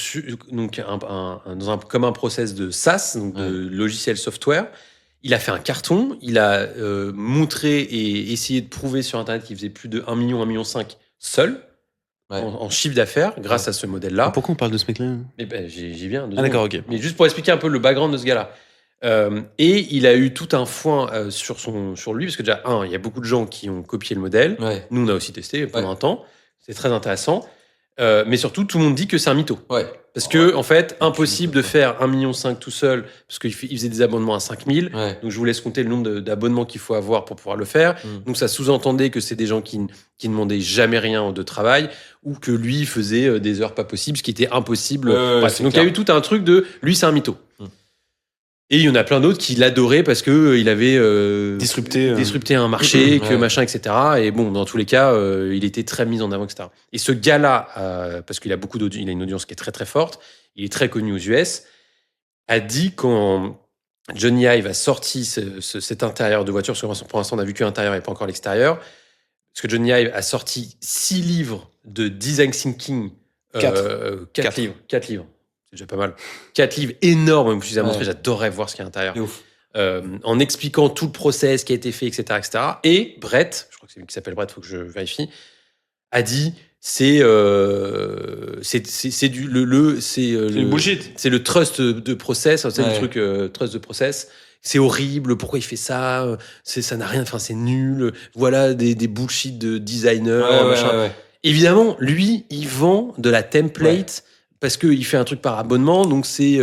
comme un process de SaaS, donc de logiciel software. Il a fait un carton, il a montré et essayé de prouver sur Internet qu'il faisait plus de 1 million, 1,5 million seul, en chiffre d'affaires, grâce à ce modèle-là. Pourquoi on parle de ce mec-là? Eh ben, j'y viens. D'accord, ok. Mais juste pour expliquer un peu le background de ce gars-là. Et il a eu tout un foin sur lui, parce que déjà, il y a beaucoup de gens qui ont copié le modèle. Ouais. Nous, on a aussi testé pendant un temps. C'est très intéressant. Mais surtout, tout le monde dit que c'est un mytho. Ouais. Parce que, en fait, impossible de faire 1,5 million tout seul, parce qu'il faisait des abonnements à 5 000. Ouais. Donc, je vous laisse compter le nombre d'abonnements qu'il faut avoir pour pouvoir le faire. Donc, ça sous-entendait que c'est des gens qui ne demandaient jamais rien de travail, ou que lui faisait des heures pas possibles, ce qui était impossible. Bref, donc, il y a eu tout un truc de lui, c'est un mytho. Et il y en a plein d'autres qui l'adoraient parce que il avait disrupté un marché, que machin, etc. Et bon, dans tous les cas, il était très mis en avant, etc. Et ce gars-là, parce qu'il a il a une audience qui est très très forte, il est très connu aux US, a dit quand Johnny Ive a sorti cet intérieur de voiture, parce que pour l'instant on a vu que l'intérieur et pas encore l'extérieur, parce que Johnny Ive a sorti 6 livres de design thinking, 4 livres. C'est déjà pas mal. 4 livres énormes, je vous ai montré, j'adorerais voir ce qu'il y a à l'intérieur. En expliquant tout le process qui a été fait, etc., etc. Et Brett, je crois que c'est lui qui s'appelle Brett, il faut que je vérifie, a dit c'est bullshit. C'est le trust de process, c'est le truc trust de process. C'est horrible, pourquoi il fait ça? Ça n'a rien, enfin c'est nul. Voilà des bullshit de designer, machin. Évidemment, lui, il vend de la template. Parce qu'il fait un truc par abonnement, donc c'est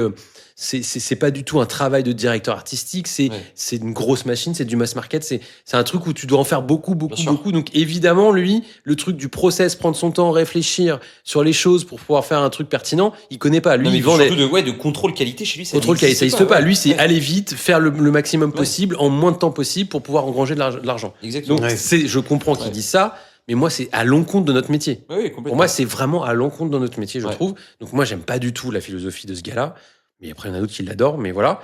pas du tout un travail de directeur artistique, c'est une grosse machine, c'est du mass market, c'est un truc où tu dois en faire beaucoup. Donc évidemment, lui, le truc du process, prendre son temps, réfléchir sur les choses pour pouvoir faire un truc pertinent, il connaît pas. Lui, il vend surtout de contrôle qualité chez lui, ça contrôle qualité, ça n'existe pas. Lui, c'est aller vite, faire le maximum possible en moins de temps possible pour pouvoir engranger de l'argent. Exactement. Donc je comprends qu'il dise ça. Mais moi, c'est à l'encontre de notre métier. Oui, complètement. Pour moi, c'est vraiment à l'encontre de notre métier, je trouve. Donc moi, j'aime pas du tout la philosophie de ce gars-là. Mais après, il y en a d'autres qui l'adorent, mais voilà.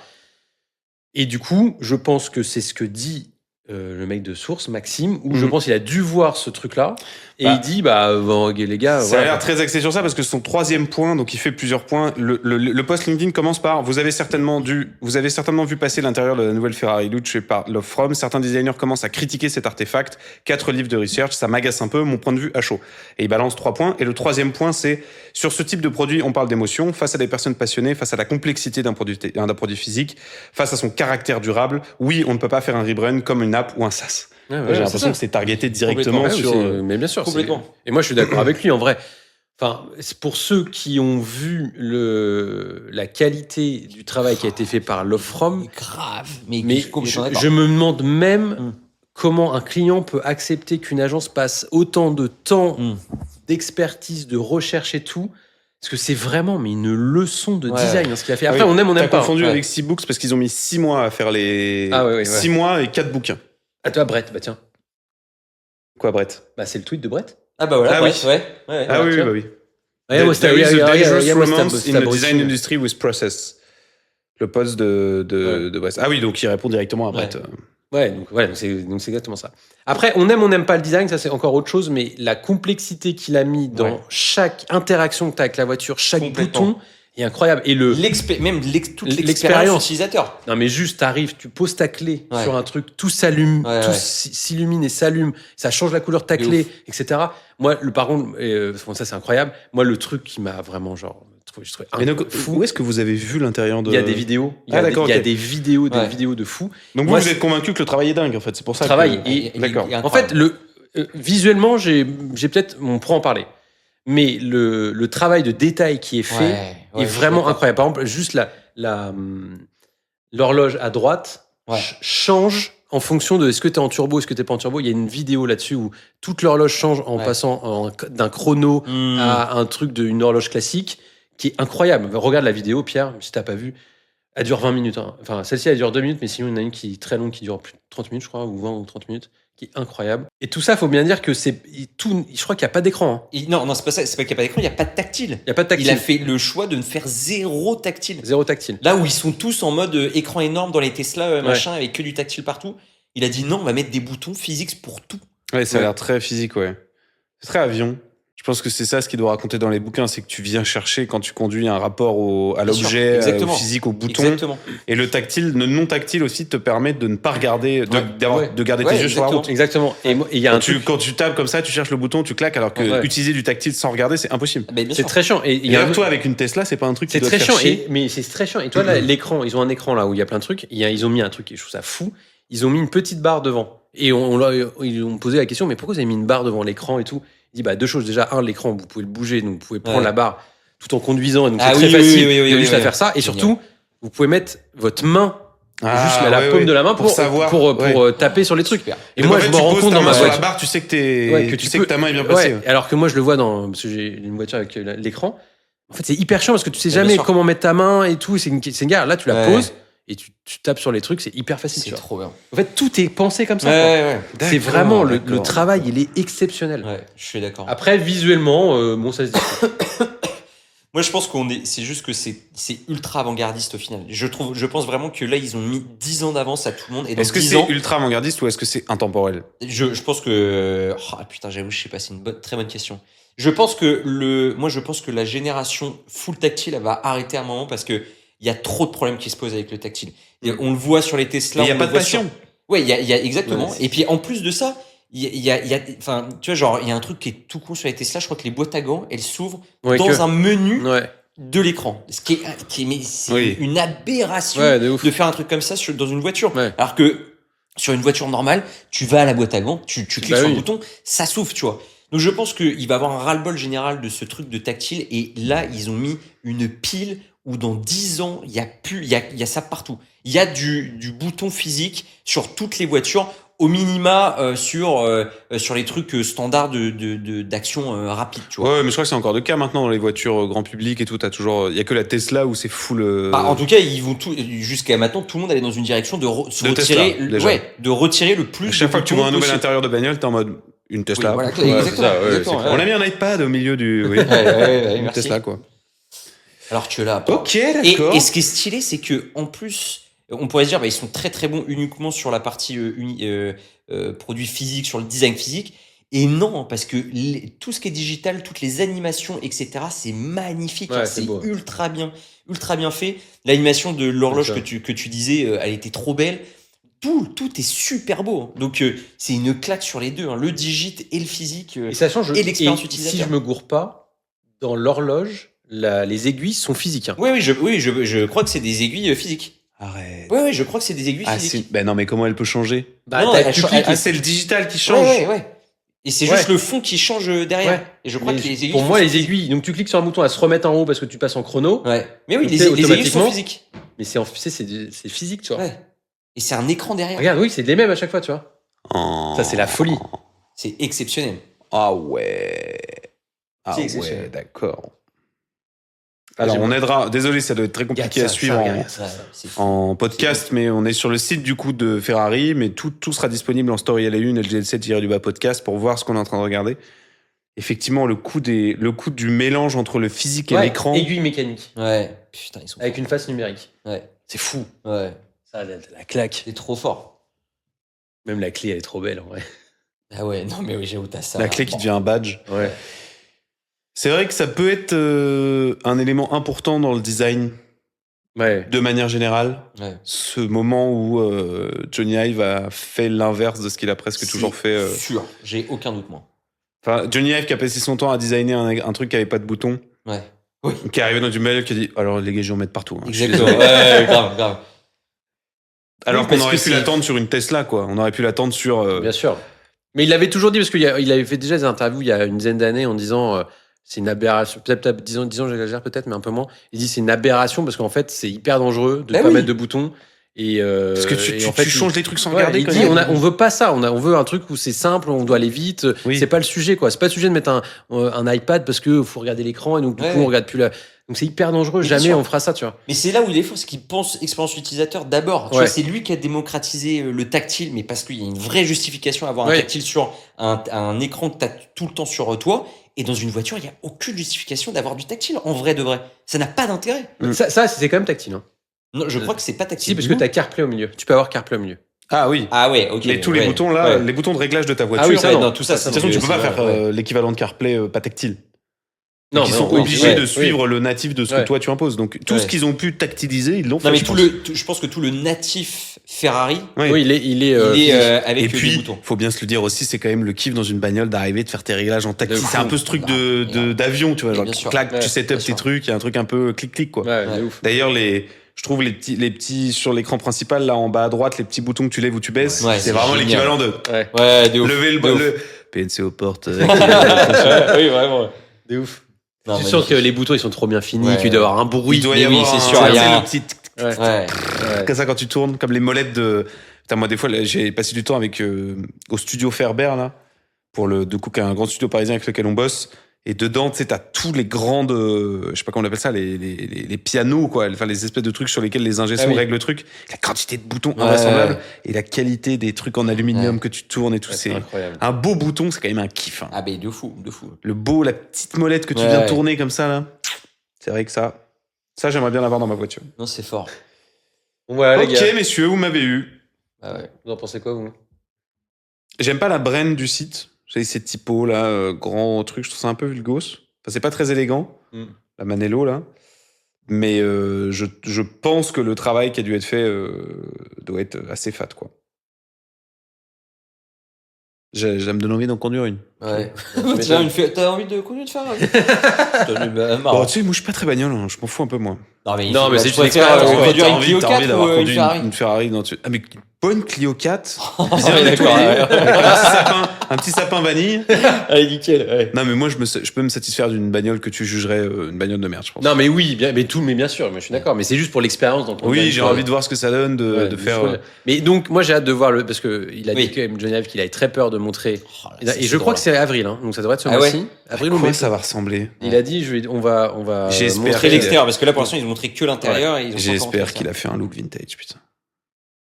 Et du coup, je pense que c'est ce que dit le mec de Source, Maxime, où je pense qu'il a dû voir ce truc-là. Et il dit, les gars... Ça a l'air très axé sur ça, parce que son troisième point, donc il fait plusieurs points. Le post LinkedIn commence par vous avez certainement vu passer l'intérieur de la nouvelle Ferrari Luce par Love From. Certains designers commencent à critiquer cet artefact. 4 livres de research, ça m'agace un peu, mon point de vue à chaud. Et il balance 3 points. Et le troisième point, c'est sur ce type de produit, on parle d'émotion, face à des personnes passionnées, face à la complexité d'un produit physique, face à son caractère durable. Oui, on ne peut pas faire un rebrand comme une app ou un SaaS. J'ai l'impression que c'est targeté directement sur... Mais bien sûr. Complètement. Et moi, je suis d'accord avec lui, en vrai. Enfin, pour ceux qui ont vu la qualité du travail qui a été fait par Love From, grave. Mais je me demande même comment un client peut accepter qu'une agence passe autant de temps d'expertise, de recherche et tout. Parce que c'est vraiment une leçon de design, ce qu'il a fait. Après, on aime pas. T'as confondu avec 6 Books parce qu'ils ont mis 6 mois à faire les... 6 mois et 4 bouquins. Ah, toi, Brett, tiens. Quoi, Brett? C'est le tweet de Brett. Ah bah voilà, oui. oui. There is a dangerous romance in the design industry with process. Le post de Brett. Ah oui, donc il répond directement à Brett. Donc c'est exactement ça. Après, on aime pas le design, ça c'est encore autre chose, mais la complexité qu'il a mis dans chaque interaction que tu as avec la voiture, chaque bouton est incroyable. Et toute l'expérience utilisateur. Non, mais juste, t'arrives, tu poses ta clé sur un truc, tout s'allume, tout s'illumine et s'allume, ça change la couleur de ta clé, etc. Moi, par contre, ça c'est incroyable. Moi, le truc qui m'a vraiment fou. Où est-ce que vous avez vu l'intérieur de... Il y a des vidéos. Il y a des vidéos de fous. Donc vous êtes convaincu que le travail est dingue, en fait. C'est pour ça que... D'accord. En fait, visuellement, j'ai peut-être... On pourra en parler. mais le travail de détail qui est fait est vraiment incroyable. Par exemple, juste l'horloge à droite change en fonction de est-ce que tu es en turbo, est-ce que tu n'es pas en turbo. Il y a une vidéo là-dessus où toute l'horloge change en passant d'un chrono à un truc d'une horloge classique qui est incroyable. Regarde la vidéo, Pierre, si tu n'as pas vu. Elle dure 20 minutes. Hein. Enfin, celle-ci, elle dure 2 minutes, mais sinon, il y en a une qui est très longue, qui dure plus de 30 minutes, je crois, ou 20 ou 30 minutes, qui est incroyable. Et tout ça, il faut bien dire que c'est tout. Je crois qu'il n'y a pas d'écran. Hein. Non, c'est pas ça. C'est pas qu'il n'y a pas d'écran, il n'y a pas de tactile. Il n'y a pas de tactile. Il a fait le choix de ne faire zéro tactile. Zéro tactile. Là où ils sont tous en mode écran énorme dans les Tesla, machin, avec que du tactile partout. Il a dit non, on va mettre des boutons physiques pour tout. Ouais, ça a l'air très physique, ouais. C'est très avion. Je pense que c'est ça ce qu'il doit raconter dans les bouquins, c'est que tu viens chercher quand tu conduis un rapport à l'objet, au physique, au bouton. Exactement. Et le tactile, le non tactile aussi te permet de ne pas regarder, de garder tes yeux sur la route. Exactement. Et il y a quand tu tapes comme ça, tu cherches le bouton, tu claques, alors que utiliser du tactile sans regarder, c'est impossible. C'est très chiant. Et toi, avec une Tesla, c'est pas un truc qui doit te faire chier. C'est très chiant. Mais c'est très chiant. Et toi, là, l'écran, ils ont un écran là où il y a plein de trucs. Ils ont mis un truc, et je trouve ça fou. Ils ont mis une petite barre devant. Et ils ont posé la question, mais pourquoi vous avez mis une barre devant l'écran et tout? Il dit, 2 choses. Déjà, l'écran, vous pouvez le bouger, donc vous pouvez prendre la barre tout en conduisant. Et donc, c'est très facile de juste à faire ça. Et surtout, vous pouvez mettre votre main, juste la paume de la main pour taper sur les trucs. Et moi, je me rends compte dans ma voiture. Sur la barre, tu sais que ta main est bien placée. Alors que moi, je le vois parce que j'ai une voiture avec l'écran. En fait, c'est hyper chiant parce que tu sais jamais comment mettre ta main et tout. C'est une galère. Là, tu la poses. Et tu tapes sur les trucs, c'est hyper facile. C'est trop bien. En fait, tout est pensé comme ça. C'est vraiment le travail, il est exceptionnel. Ouais, je suis d'accord. Après, visuellement, ça se dit. Moi, je pense c'est juste que c'est ultra avant-gardiste au final. Je pense vraiment que là, ils ont mis 10 ans d'avance à tout le monde. Et est-ce que c'est ultra avant-gardiste ou est-ce que c'est intemporel? Je pense que, putain, j'avoue, je sais pas, c'est une très bonne question. Je pense que la génération full tactile, elle va arrêter à un moment parce que il y a trop de problèmes qui se posent avec le tactile. Et on le voit sur les Tesla. Il n'y a pas de passion. Ouais, il y a exactement. Et puis en plus de ça, il y a, enfin, tu vois, genre, il y a un truc qui est tout con sur les Tesla. Je crois que les boîtes à gants, elles s'ouvrent dans un menu de l'écran. Ce qui est une aberration de faire un truc comme ça dans une voiture. Alors que sur une voiture normale, tu vas à la boîte à gants, tu cliques sur le bouton, ça s'ouvre, tu vois. Donc je pense qu'il va y avoir un ras-le-bol général de ce truc de tactile. Et là, ils ont mis une pile où dans 10 ans, il y a ça partout. Il y a du bouton physique sur toutes les voitures, au minima sur les trucs standards d'action rapide, tu vois. Ouais, mais je crois que c'est encore le cas maintenant dans les voitures grand public et tout. Il y a que la Tesla où c'est full. En tout cas, ils vont jusqu'à maintenant, tout le monde allait dans une direction de retirer le plus. À chaque fois que tu vois un nouvel intérieur de bagnole, t'es en mode une Tesla. Oui, voilà, exactement. On a mis un iPad au milieu du. Une Tesla, quoi. Alors que là, ok, d'accord. Et ce qui est stylé, c'est que en plus, on pourrait se dire, ils sont très très bons uniquement sur la partie produit physique, sur le design physique. Et non, parce que tout ce qui est digital, toutes les animations, etc., c'est magnifique. C'est ultra bien fait. L'animation de l'horloge que tu disais, elle était trop belle. Tout est super beau. Donc c'est une claque sur les deux, le digit et le physique et ça change, et l'expérience utilisateur. Si je me gourre pas, dans l'horloge, les aiguilles sont physiques. Hein. Oui, je crois que c'est des aiguilles physiques. Arrête. Oui, je crois que c'est des aiguilles physiques. Non, mais comment elle peut changer? C'est le digital qui change. Ouais. Et c'est juste le fond qui change derrière. Ouais. Et je crois que les aiguilles. Pour moi, les aiguilles. Donc tu cliques sur un bouton, elles se remettent en haut parce que tu passes en chrono. Ouais. Mais oui, les aiguilles sont physiques. Mais c'est physique, tu vois. Ouais. Et c'est un écran derrière. Regarde, oui, c'est les mêmes à chaque fois, tu vois. Ça, c'est la folie. C'est exceptionnel. Ah ouais. D'accord. Alors, on aidera. Désolé, ça doit être très compliqué à suivre en podcast, mais on est sur le site du coup de Ferrari, mais tout sera disponible en Story LA1 et le GL7 podcast pour voir ce qu'on est en train de regarder. Effectivement, le coup du mélange entre le physique et l'écran. Aiguille mécanique. Ouais. Putain, ils sont avec une face numérique. Ouais. C'est fou. Ouais. Ça, la claque. C'est trop fort. Même la clé, elle est trop belle en vrai. Ah ouais, non mais oui, j'avoue, t'as ça. La clé qui devient un badge. Ouais. C'est vrai que ça peut être un élément important dans le design, de manière générale. Ouais. Ce moment où Johnny Ive a fait l'inverse de ce qu'il a presque toujours fait. Sûr, j'ai aucun doute, moi. Enfin, Johnny Ive qui a passé son temps à designer un truc qui avait pas de bouton. Ouais. Oui. Qui est arrivé dans une bagnole qui a dit alors les gars, je vais en mettre partout. Hein. Exactement. Ouais, grave. Alors qu'on aurait pu l'attendre sur une Tesla, quoi. On aurait pu l'attendre sur. Bien sûr. Mais il l'avait toujours dit parce qu'il avait fait déjà des interviews il y a une dizaine d'années en disant. c'est une aberration. Peut-être, disons, j'exagère peut-être, mais un peu moins. Il dit c'est une aberration parce qu'en fait, c'est hyper dangereux de ne pas mettre de boutons. Et parce que et en fait, tu changes les trucs sans ouais, regarder. il quand dit, même. on veut pas ça. On veut un truc où c'est simple, on doit aller vite. Oui. C'est pas le sujet, quoi. C'est pas le sujet de mettre un iPad parce que faut regarder l'écran et donc du coup on regarde plus la. Donc c'est hyper dangereux. Mais Jamais sûr. on fera ça, tu vois. Mais c'est là où il est fort, c'est qu'il pense expérience utilisateur d'abord. Tu Ouais. vois, c'est lui qui a démocratisé le tactile, mais parce qu'il y a une vraie justification à avoir un Ouais. tactile sur un écran que tu as tout le temps sur toi. Et dans une voiture, il n'y a aucune justification d'avoir du tactile, en vrai de vrai. Ça n'a pas d'intérêt. Ça c'est quand même tactile. Hein. Non, je crois que c'est pas tactile. Si, parce que t'as CarPlay au milieu. Tu peux avoir CarPlay au milieu. Ah oui. Ah ouais, ok. Mais tous les boutons là, les boutons de réglage de ta voiture. Ah oui, ça, Ouais, non. non, tout ça, de toute façon, tu peux pas faire ouais. l'équivalent de CarPlay pas tactile. Non, Ils mais sont oui, obligés ouais, de suivre le natif de ce que Ouais. toi tu imposes. Donc tout ce qu'ils ont pu tactiliser, ils l'ont fait. Non, mais je pense. je pense que tout le natif Ferrari, Oui. Oui, il est il est avec Et des puis, boutons. faut bien se le dire aussi, c'est quand même le kiff dans une bagnole d'arriver de faire tes réglages en tactile. De C'est un fou. peu ce truc Bah, d'avion, tu vois, mais genre bien sûr. clac, Ouais, tu setup bien tes sûr. trucs, il y a un truc un peu clic-clic quoi. Ouais, Ouais. de ouf. D'ailleurs, je trouve les petits sur l'écran principal là en bas à droite, les petits boutons que tu lèves ou tu baisses, Ouais, c'est c'est vraiment génial. l'équivalent de Ouais, Ouais, de ouf. lever de ouf. le PNC aux portes. Oui, vraiment. de ouf. Non, Je suis mais sûr que les boutons ils sont trop bien finis, Ouais. qu'il doit y avoir un bruit. Il doit y mais oui, avoir c'est un- sûr, tu il y a sais, un- le petit Ouais. Ouais. Ouais. comme ça quand tu tournes, comme les molettes de. Putain, moi des fois là, j'ai passé du temps avec au studio Ferber là pour le du coup qui est un grand studio parisien avec lequel on bosse. Et dedans, tu sais, t'as tous les grandes, je sais pas comment on appelle ça, les pianos, quoi. Enfin, les espèces de trucs sur lesquels les ingé Ah oui. règlent le truc. La quantité de boutons Ouais. invraisemblables et la qualité des trucs en aluminium Ouais. que tu tournes et tout. Ouais, c'est incroyable. un beau bouton, c'est quand même un kiff. Hein. Ah, ben, de fou, de fou. Le beau, la petite molette que tu Ouais. viens tourner comme ça, là. C'est vrai que ça, j'aimerais bien l'avoir dans ma voiture. Non, c'est fort. Bon, voilà, les Ok, gars. messieurs, vous m'avez eu. Ah ouais. Vous en pensez quoi, vous? J'aime pas la braine du site. Vous savez, ces typos là, grands trucs, je trouve ça un peu vulgos. Enfin, c'est pas très élégant, la Manello là. Mais je pense que le travail qui a dû être fait doit être assez fat, quoi. Ça me donne envie d'en conduire une. Ouais. m'étonnes. T'as envie de conduire de Ferrari? T'as Bon, marrant. tu sais, moi je suis pas très bagnole, hein, je m'en fous un peu moi. Non, mais, Non, mais c'est tu une préfères expérience, quoi. conduire une Clio 4 d'avoir ou une conduit Ferrari? une Ferrari dans Ah, mais une bonne Clio 4. Ah, Bien ouais, nettoyée, d'accord, ouais. avec un petit sapin vanille. Allez, nickel. Ouais. Non, mais moi je peux me satisfaire d'une bagnole que tu jugerais une bagnole de merde, je pense. Non, mais oui, bien, mais bien sûr, moi, je suis d'accord. Mais c'est juste pour l'expérience. Donc, Oui, j'ai envie de voir ce que ça donne Ouais, de faire. ouais. Mais donc, moi, j'ai hâte de voir parce que il a Oui. dit quand même, Johnny Ive, qu'il avait très peur de montrer. Oh, là, Et je crois que c'est avril, hein, donc ça devrait être ce Ah mois-ci. ouais Avril À ou quoi mai. ça va ressembler? Il a dit, on va J'espère montrer Montrer qu'il- l'extérieur, parce que là, pour l'instant, ils ont montré que l'intérieur. et ils ont pas encore J'espère montré qu'il ça. a fait un look vintage, putain.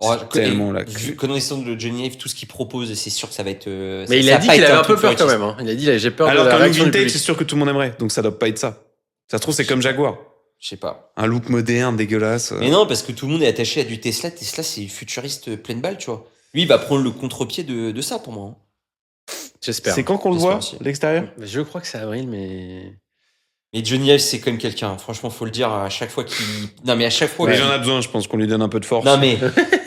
Oh, C'est tellement la vu- Connaissant de Johnny Ive, tout ce qu'il propose, c'est sûr que ça va être. Mais il ça a va dit pas qu'il être avait un truc peu peur quand futuriste. même. Hein. Il a dit, j'ai peur Alors de la qu'un look réaction du vintage, public. c'est sûr que tout le monde aimerait, donc ça doit pas être ça. Ça se trouve, c'est comme Jaguar. Je sais pas. Un look moderne, dégueulasse. Mais non, parce que tout le monde est attaché à du Tesla. Tesla, c'est futuriste pleine balle, tu vois. Lui, il va prendre le contre-pied de ça pour moi. hein. J'espère. C'est quand qu'on le J'espère voit, aussi. l'extérieur? Mais je crois que c'est avril, mais. Mais Johnny Ive, c'est quand même quelqu'un. Franchement, faut le dire à chaque fois qu'il. Non, mais à chaque fois. Mais qu'il- j'en a besoin, je pense qu'on lui donne un peu de force. Non, mais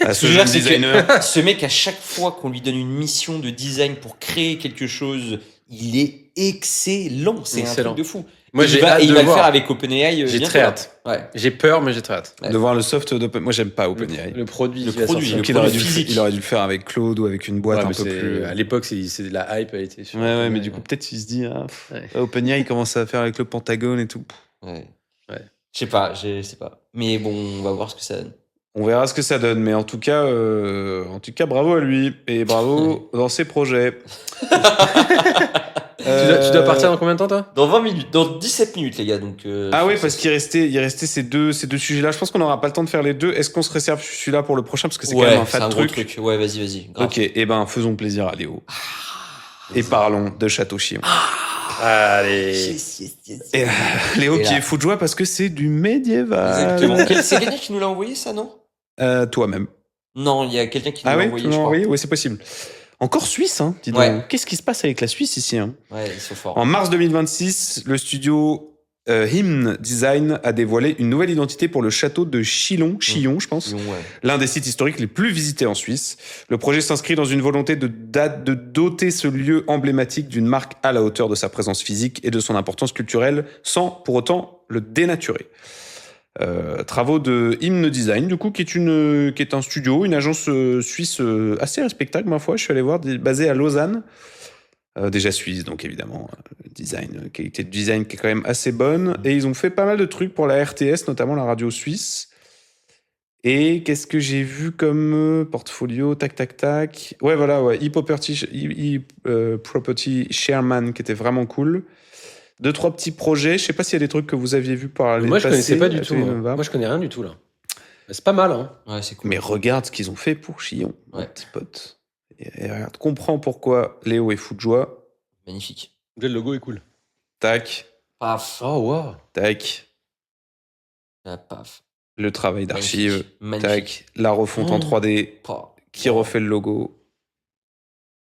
à ce ce que je veux jeune dire, c'est que designer. ce mec, à chaque fois qu'on lui donne une mission de design pour créer quelque chose, il est excellent. C'est un Excellent. truc de fou. Moi, Et j'ai il va, hâte et il de va le voir. faire avec OpenAI. J'ai bientôt, très là. hâte. Ouais. J'ai peur, mais j'ai très hâte. De voir le soft d'Open. Moi, j'aime pas OpenAI. Le produit. Le qui va produit, sortir. Donc, le il aurait, produit dû, physique. il aurait dû le faire avec Claude ou avec une boîte Ouais, un mais peu c'est- plus. À l'époque, c'est de la hype. Elle était sur. Ouais, mais du coup, peut-être il se dit, ah, Ouais. OpenAI, il commence à faire avec le Pentagone et tout. Ouais. Ouais. Je sais pas, je sais pas. Mais bon, on va voir ce que ça donne. On verra ce que ça donne, mais en tout cas, bravo à lui et bravo dans ses projets. Tu dois partir dans combien de temps, toi? Dans 20 minutes, dans 17 minutes, les gars. Donc, Ah oui, parce qu'il restait ces deux sujets-là. Je pense qu'on n'aura pas le temps de faire les deux. Est-ce qu'on se réserve celui-là pour le prochain parce que c'est quand même un c'est fat un gros truc. truc. Ouais, vas-y. Grave. Ok, et ben faisons plaisir à Léo et parlons de Château-Chinon. Allez. Et Léo Et qui là. est fou de joie parce que c'est du médiéval. Exactement. C'est quelqu'un qui nous l'a envoyé, ça, non? Toi-même. Non, il y a quelqu'un qui nous Ah l'a oui, envoyé, tu je l'as crois. envoyé. Oui, c'est possible. Encore Suisse, hein. Dis donc. Ouais. Qu'est-ce qui se passe avec la Suisse ici, hein? Ouais, ils sont forts. En mars 2026, le studio Hymn Design a dévoilé une nouvelle identité pour le château de Chillon, je pense, Ouais. l'un des sites historiques les plus visités en Suisse. Le projet s'inscrit dans une volonté de doter ce lieu emblématique d'une marque à la hauteur de sa présence physique et de son importance culturelle, sans pour autant le dénaturer. Travaux de Hymn Design, du coup, qui est un studio, une agence suisse assez respectable, ma foi. Je suis allé voir, basée à Lausanne. Déjà suisse, donc évidemment, qualité de design qui est quand même assez bonne. Et ils ont fait pas mal de trucs pour la RTS, notamment la radio suisse. Et qu'est-ce que j'ai vu comme portfolio? Tac, tac, tac. Ouais, voilà, ouais. Property Chairman, qui était vraiment cool. 2-3 petits projets. Je sais pas s'il y a des trucs que vous aviez vus par les Moi, je connaissais pas du à tout. Telenova. Moi, je connais rien du tout, là. C'est pas mal, hein. Ouais, c'est cool. Mais regarde ce qu'ils ont fait pour Chillon, mon Ouais. petit pote. Et regarde, comprends pourquoi Léo est fou de joie. Magnifique. Le logo est cool. Tac, Paf. Oh, waouh. tac. Ah, paf. Le travail d'archive. Magnifique. Tac, la refonte en 3D Paf. qui refait le logo.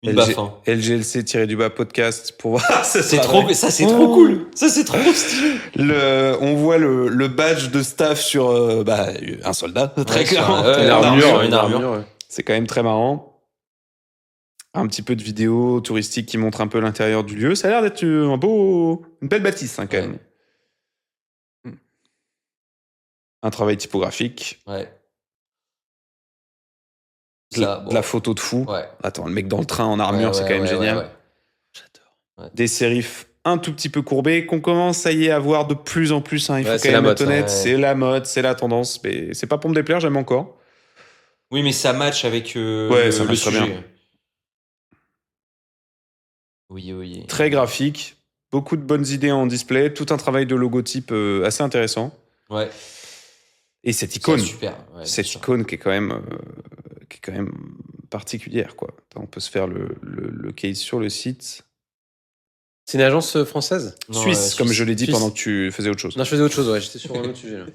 Une baffe, hein. LGLC-du-bas podcast pour voir ce C'est travail. trop, ça c'est trop cool. Ça c'est trop stylé. On voit le badge de staff sur un soldat, très Ouais, clairement. sur- Une en armure. une armure. Ouais. C'est quand même très marrant. Un petit peu de vidéo touristique qui montre un peu l'intérieur du lieu. Ça a l'air d'être une belle bâtisse, hein, quand Ouais. même. Un travail typographique. Ouais. De la photo de fou. Ouais. Attends, le mec dans le train en armure, Ouais, c'est ouais, quand même ouais, génial. ouais, ouais. J'adore. Des sérifs un tout petit peu courbés qu'on commence, ça y est, à voir de plus en plus. Hein. Il faut Ouais, quand c'est la même être mode, ça. honnête. Ouais. C'est la mode, c'est la tendance. Mais c'est pas pour me déplaire, j'aime encore. Oui, mais ça match avec ça le match très sujet. bien. Oui, oui. Très graphique. Beaucoup de bonnes idées en display. Tout un travail de logotype assez intéressant. Ouais. Et cette icône. C'est super. Ouais, Cette bien sûr. icône qui est quand même particulière, quoi. On peut se faire le case sur le site. C'est une agence française? Non, Suisse, comme je l'ai dit Suisse. pendant que tu faisais autre chose. Non, je faisais autre chose, ouais. J'étais sur un autre sujet, là.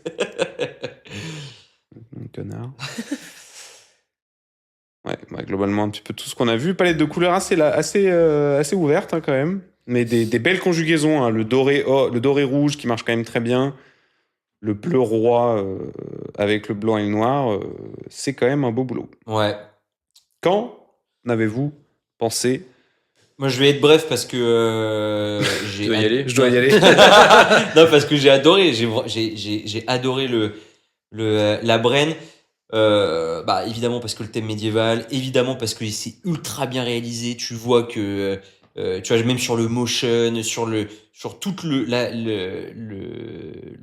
Connard. Ouais, globalement, un petit peu tout ce qu'on a vu. Palette de couleurs assez ouverte, hein, quand même. Mais des belles conjugaisons. Hein. Le doré rouge qui marche quand même très bien. Le bleu roi avec le blanc et le noir. C'est quand même un beau boulot. Ouais. Quand n'avez-vous pensé? Moi, je vais être bref parce que j'ai. Tu dois y aller. Je dois y aller. Non, parce que j'ai adoré. J'ai adoré la Brenne. Évidemment parce que le thème médiéval, évidemment parce que c'est ultra bien réalisé. Tu vois que, tu vois, même sur le motion, sur tout le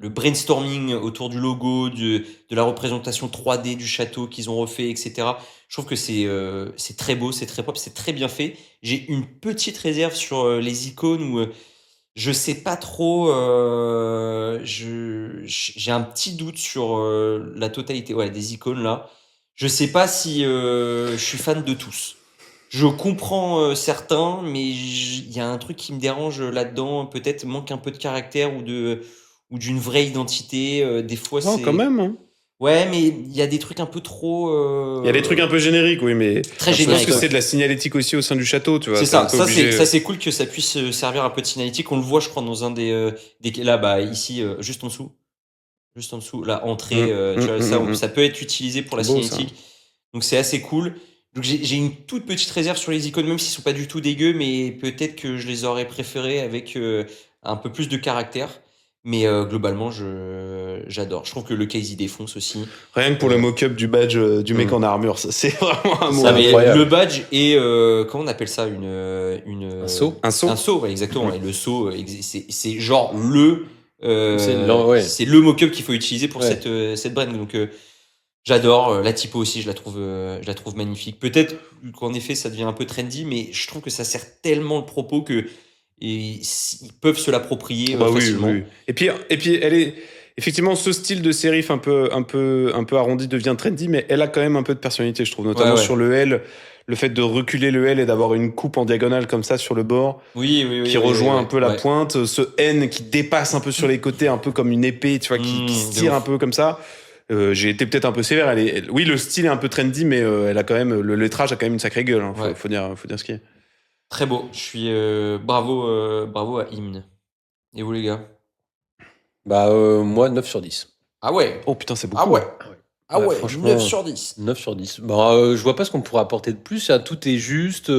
brainstorming autour du logo, de la représentation 3D du château qu'ils ont refait, etc. Je trouve que c'est très beau, c'est très propre, c'est très bien fait. J'ai une petite réserve sur les icônes où je sais pas trop. J'ai un petit doute sur la totalité des icônes là. Je sais pas si je suis fan de tous. Je comprends certains, mais il y a un truc qui me dérange là-dedans. Peut-être manque un peu de caractère ou d'une vraie identité. Des fois, Non, c'est. quand même. Hein. Ouais, mais il y a des trucs un peu trop. Il y a des trucs un peu génériques, oui, mais Très je pense génériques. que c'est de la signalétique aussi au sein du château, tu vois. C'est t'es ça, un peu obligé- ça c'est cool que ça puisse servir un peu de signalétique. On le voit, je crois, dans un des là, ici, juste en dessous, la entrée, tu vois, ça peut être utilisé pour la Beau, signalétique. Donc c'est assez cool. Donc j'ai une toute petite réserve sur les icônes, même s'ils sont pas du tout dégueux, mais peut-être que je les aurais préférés avec un peu plus de caractère. Mais globalement, j'adore. Je trouve que le case il défonce aussi. Rien que pour le mock-up du badge du mec en armure, ça, c'est vraiment un mot Ça, mais incroyable. le badge et comment on appelle ça, Un seau. Un saut. Un seau, ouais, exactement. Ouais. Et le seau, c'est genre le C'est le mock-up qu'il faut utiliser pour Ouais. cette brand. Donc j'adore la typo aussi, je la trouve magnifique. Peut-être qu'en effet ça devient un peu trendy, mais je trouve que ça sert tellement le propos que ils peuvent se l'approprier Bah oui, facilement. oui. Et puis elle est effectivement ce style de sérif un peu arrondi devient trendy, mais elle a quand même un peu de personnalité, je trouve, notamment Ouais. sur le L. Le fait de reculer le L et d'avoir une coupe en diagonale comme ça sur le bord, Oui, qui rejoint un peu la ouais. pointe, ce N qui dépasse un peu sur les côtés, un peu comme une épée, tu vois, qui se de tire ouf. un peu comme ça. J'ai été peut-être un peu sévère. Oui, le style est un peu trendy, mais elle a quand même le lettrage a quand même une sacrée gueule. Hein. Faut dire ce qui est. Très beau. Je suis bravo à Hymne. Et vous les gars? Moi, 9 sur 10. Ah ouais. Oh putain, c'est beaucoup. Ah ouais. Ah Ouais, ouais, franchement, 9 sur 10. 9 sur 10. Je vois pas ce qu'on pourrait apporter de plus. Tout est juste.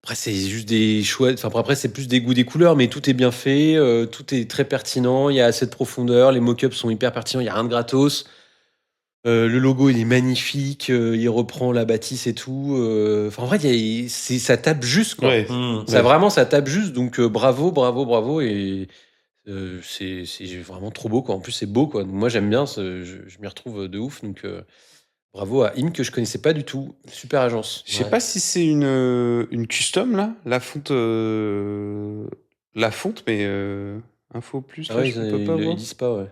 Après, c'est juste des chouettes. Enfin, après, c'est plus des goûts, des couleurs, mais tout est bien fait. Tout est très pertinent. Il y a assez de profondeur. Les mock-ups sont hyper pertinents. Il y a rien de gratos. Le logo, il est magnifique. Il reprend la bâtisse et tout. Enfin, en vrai, ça tape juste, quoi. Ouais. Ça tape juste. Donc, bravo. Et c'est vraiment trop beau, quoi. En plus, c'est beau, quoi. Donc, moi, j'aime bien. Je m'y retrouve de ouf. Donc, bravo à Im, que je connaissais pas du tout. Super agence. Je sais pas si c'est une custom, là, la fonte, mais info plus, Ah là, ouais, je peux pas voir. ils disent pas, ouais.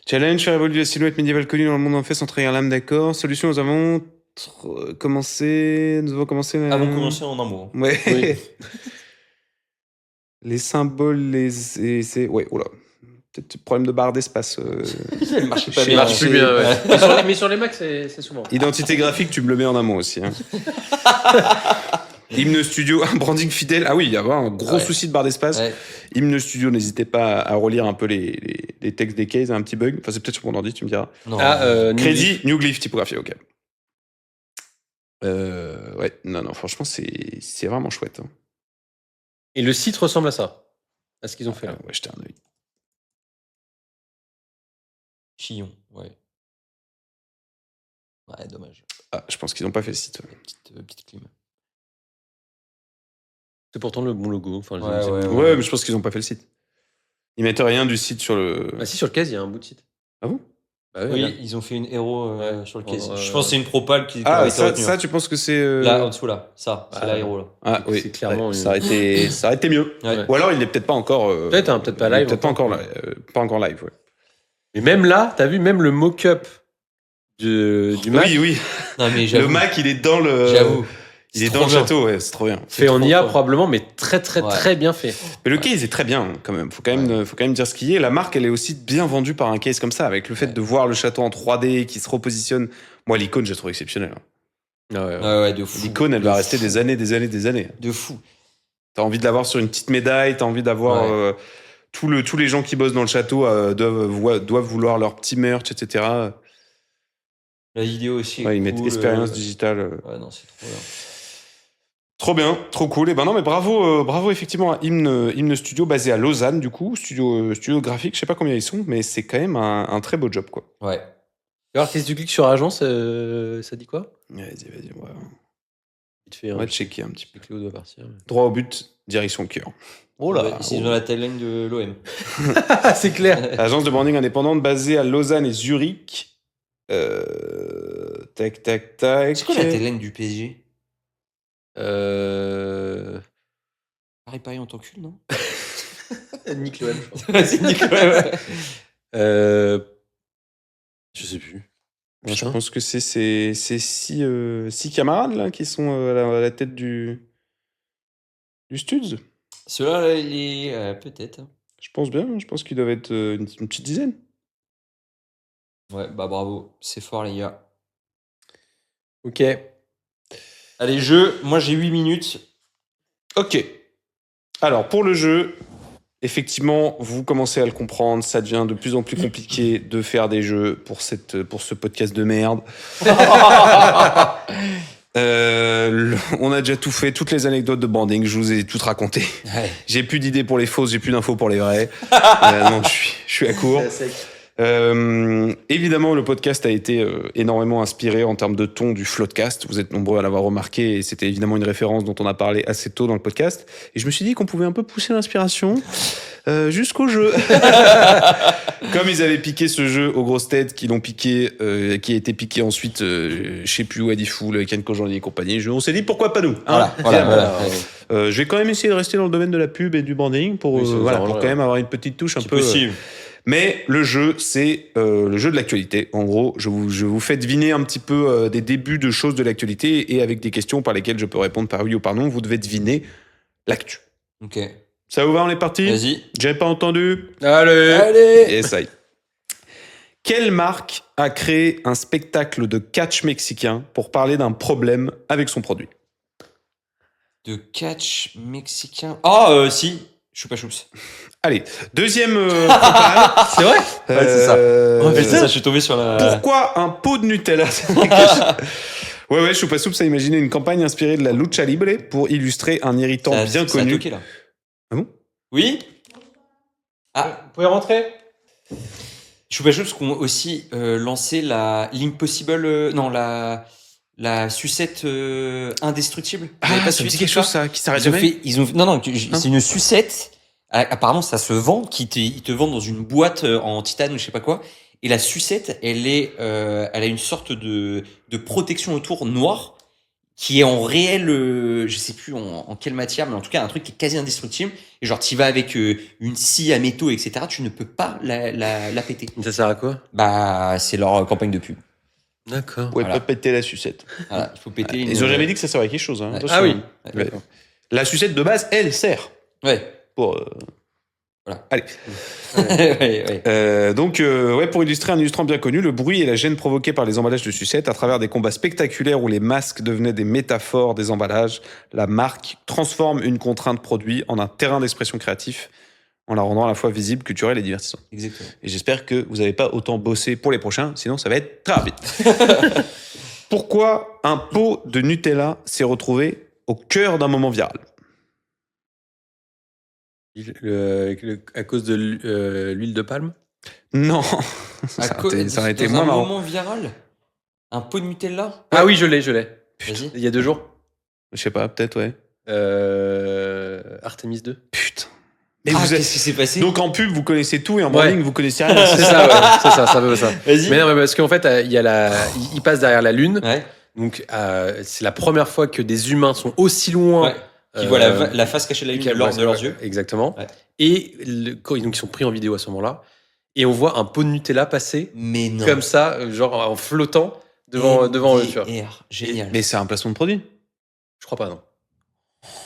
Challenge, faire évoluer la silhouette médiévale connue dans le monde en fait sans trahir l'âme, d'accord. Solution, nous avons commencé. Avant de commencer en un mot. Ouais. Oui. Les symboles, ouais, oh là. Peut-être problème de barre d'espace. Elle marchait pas Ça bien. marche plus bien, ouais. mais sur les Macs, c'est souvent. Identité graphique, tu me le mets en amont aussi. Hein. Hymne Studio, un branding fidèle. Ah oui, il y a un gros souci de barre d'espace. Ouais. Hymne Studio, n'hésitez pas à relire un peu les textes des cases, un petit bug. Enfin, c'est peut-être sur mon ordi, tu me diras. Non. Crédit, New Glyph, typographie, ok. Ouais, non, franchement, c'est vraiment chouette. Hein. Et le site ressemble à ça, à ce qu'ils ont fait là. Ouais, jetez un œil. Chillon, ouais. Ouais, dommage. Ah, je pense qu'ils n'ont pas fait le site. Petite clim. C'est pourtant le bon logo. Enfin, Ouais, mais je pense qu'ils n'ont pas fait le site. Ils mettent rien du site sur le. Ah si, sur le case, il y a un bout de site. Ah bon? Bah ouais, Oui, regarde. ils ont fait une héros sur le case. Ouais. Je pense que c'est une propale qui Ah, a été retenue. ça, tu penses que c'est. Là, en dessous, là. Ça, c'est Ah, la héros, là. Ah oui, c'est clairement ouais, une- ça aurait été mieux. Ouais. Ou alors il n'est peut-être pas encore. Peut-être, hein, peut-être pas live Peut-être pas encore. encore live. Ouais. Mais même là, t'as vu, même le mock-up du Mac Oui. Non, mais Le j'avoue. Mac, il est dans le. J'avoue. Il est trop dans le bien. château, ouais, c'est trop bien. fait en trop IA fort. probablement, mais très Ouais. très bien fait. Mais le case est très bien quand même. Faut quand même dire ce qu'il y est. La marque, elle est aussi bien vendue par un case comme ça, avec le fait de voir le château en 3D qui se repositionne. Moi, l'icône, je la trouve exceptionnelle. Ouais, de fou. L'icône, elle va rester des années. De fou. T'as envie de l'avoir sur une petite médaille. T'as envie d'avoir tous les gens qui bossent dans le château doivent vouloir leur petit merch, etc. La vidéo aussi. Ouais, est ils mettent cool, expérience digitale. Ouais, non, c'est trop bien. Trop bien, trop cool. Et ben non, mais bravo effectivement à Hymne Studio basé à Lausanne du coup, studio graphique. Je sais pas combien ils sont, mais c'est quand même un très beau job quoi. Ouais. Alors, qu'est-ce que tu cliques sur agence, ça dit quoi? Vas-y, Il te fait on va checker un petit peu. Le Cléo doit partir. Droit au but, direction cœur. Oh là. Ouais, c'est dans la tagline de l'OM. Ah, c'est clair. Agence de branding indépendante basée à Lausanne et Zurich. Tac. C'est quoi la tagline du PSG? Paris en tant que non? Nick Lohan, je pense. C'est Nicolas. Ouais. Je sais plus. Je pense que c'est six camarades là qui sont à la tête du Studs. Ceux-là, là, il est peut-être. Je pense bien. Je pense qu'ils doivent être une petite dizaine. Ouais, bah bravo. C'est fort, les gars. Ok. Allez, jeu. Moi, j'ai 8 minutes. Ok. Alors, pour le jeu, effectivement, vous commencez à le comprendre, ça devient de plus en plus compliqué de faire des jeux pour ce podcast de merde. On a déjà tout fait, toutes les anecdotes de branding, je vous ai toutes racontées. Ouais. J'ai plus d'idées pour les fausses, j'ai plus d'infos pour les vraies. Non, je suis à court. Évidemment, le podcast a été énormément inspiré en termes de ton du Floodcast. Vous êtes nombreux à l'avoir remarqué et c'était évidemment une référence dont on a parlé assez tôt dans le podcast. Et je me suis dit qu'on pouvait un peu pousser l'inspiration jusqu'au jeu. Comme ils avaient piqué ce jeu aux grosses têtes, qui l'ont piqué, qui a été piqué ensuite, je sais plus où, à Diffoul, Ken Kojandi et compagnie. On s'est dit pourquoi pas nous. Hein, Voilà. je vais quand même essayer de rester dans le domaine de la pub et du branding pour, Oui, ça nous pour arrange, quand même avoir une petite touche un C'est peu. possible. Mais le jeu, c'est le jeu de l'actualité. En gros, je vous fais deviner un petit peu des débuts de choses de l'actualité et avec des questions par lesquelles je peux répondre par oui ou par non, vous devez deviner l'actu. Ok. Ça vous va, on est parti? Vas-y. J'ai pas entendu? Allez. Essaye. Quelle marque a créé un spectacle de catch mexicain pour parler d'un problème avec son produit? De catch mexicain. Ah, si. Choupa Choups. Allez, deuxième propale. C'est vrai? Ouais, c'est ça. Euh, C'est ça, je suis tombé sur la. Pourquoi un pot de Nutella? Ouais, Choupa Soups a imaginé une campagne inspirée de la lucha libre pour illustrer un irritant bien Ça a connu. toqué, là. Ah bon? Oui. Vous pouvez rentrer? suis pas chaud parce qu'on a aussi lancé la l'Impossible, non la sucette indestructible. Vous avez pas ça me suivi dit ce quelque truc-là chose, ça, qui s'arrête Ils ont jamais. fait, non, c'est une sucette. Apparemment, ça se vend, ils te vendent dans une boîte en titane ou je sais pas quoi. Et la sucette, elle a une sorte de protection autour noire qui est en réel, je sais plus en quelle matière, mais en tout cas un truc qui est quasi indestructible. Et genre, t'y vas avec une scie à métaux, etc. Tu ne peux pas la péter. Ça sert à quoi? Bah, c'est leur campagne de pub. D'accord. Vous pouvez Voilà. pas péter la sucette. Voilà, il faut péter une. Ils ont jamais dit que ça servait à quelque chose. Hein. Ouais. Attention, Ah oui. hein. Ouais. Ouais. La sucette de base, elle sert Ouais. pour. Voilà. Allez. Ouais. Donc, pour illustrer un illustrant bien connu, le bruit et la gêne provoqués par les emballages de sucettes à travers des combats spectaculaires où les masques devenaient des métaphores des emballages, la marque transforme une contrainte produit en un terrain d'expression créatif en la rendant à la fois visible, culturelle et divertissante. Exactement. Et j'espère que vous n'avez pas autant bossé pour les prochains, sinon ça va être très rapide. Pourquoi un pot de Nutella s'est retrouvé au cœur d'un moment viral? À cause de l'huile de palme? Non, À ça co- aurait été dans moins un marrant. moment viral, un pot de Nutella. Ah oui, je l'ai. Vas-y. Il y a 2 jours. Je sais pas, peut-être, ouais. Artemis 2. Putain. Mais Ah, vous êtes... qu'est-ce qui s'est passé? Donc en pub, vous connaissez tout et en branding, vous connaissez rien. C'est ça, ouais. C'est ça veut ça. Vas-y. Mais non, mais parce qu'en fait, il passe derrière la Lune. Ouais. Donc, c'est la première fois que des humains sont aussi loin. Ouais. Qui voient la face cachée de la Lune de leurs yeux. Exactement. Ouais. Et donc, ils sont pris en vidéo à ce moment-là. Et on voit un pot de Nutella passer Mais non. comme ça, genre en flottant devant eux, tu vois. NDR. Génial. Mais c'est un placement de produit. Je crois pas, non.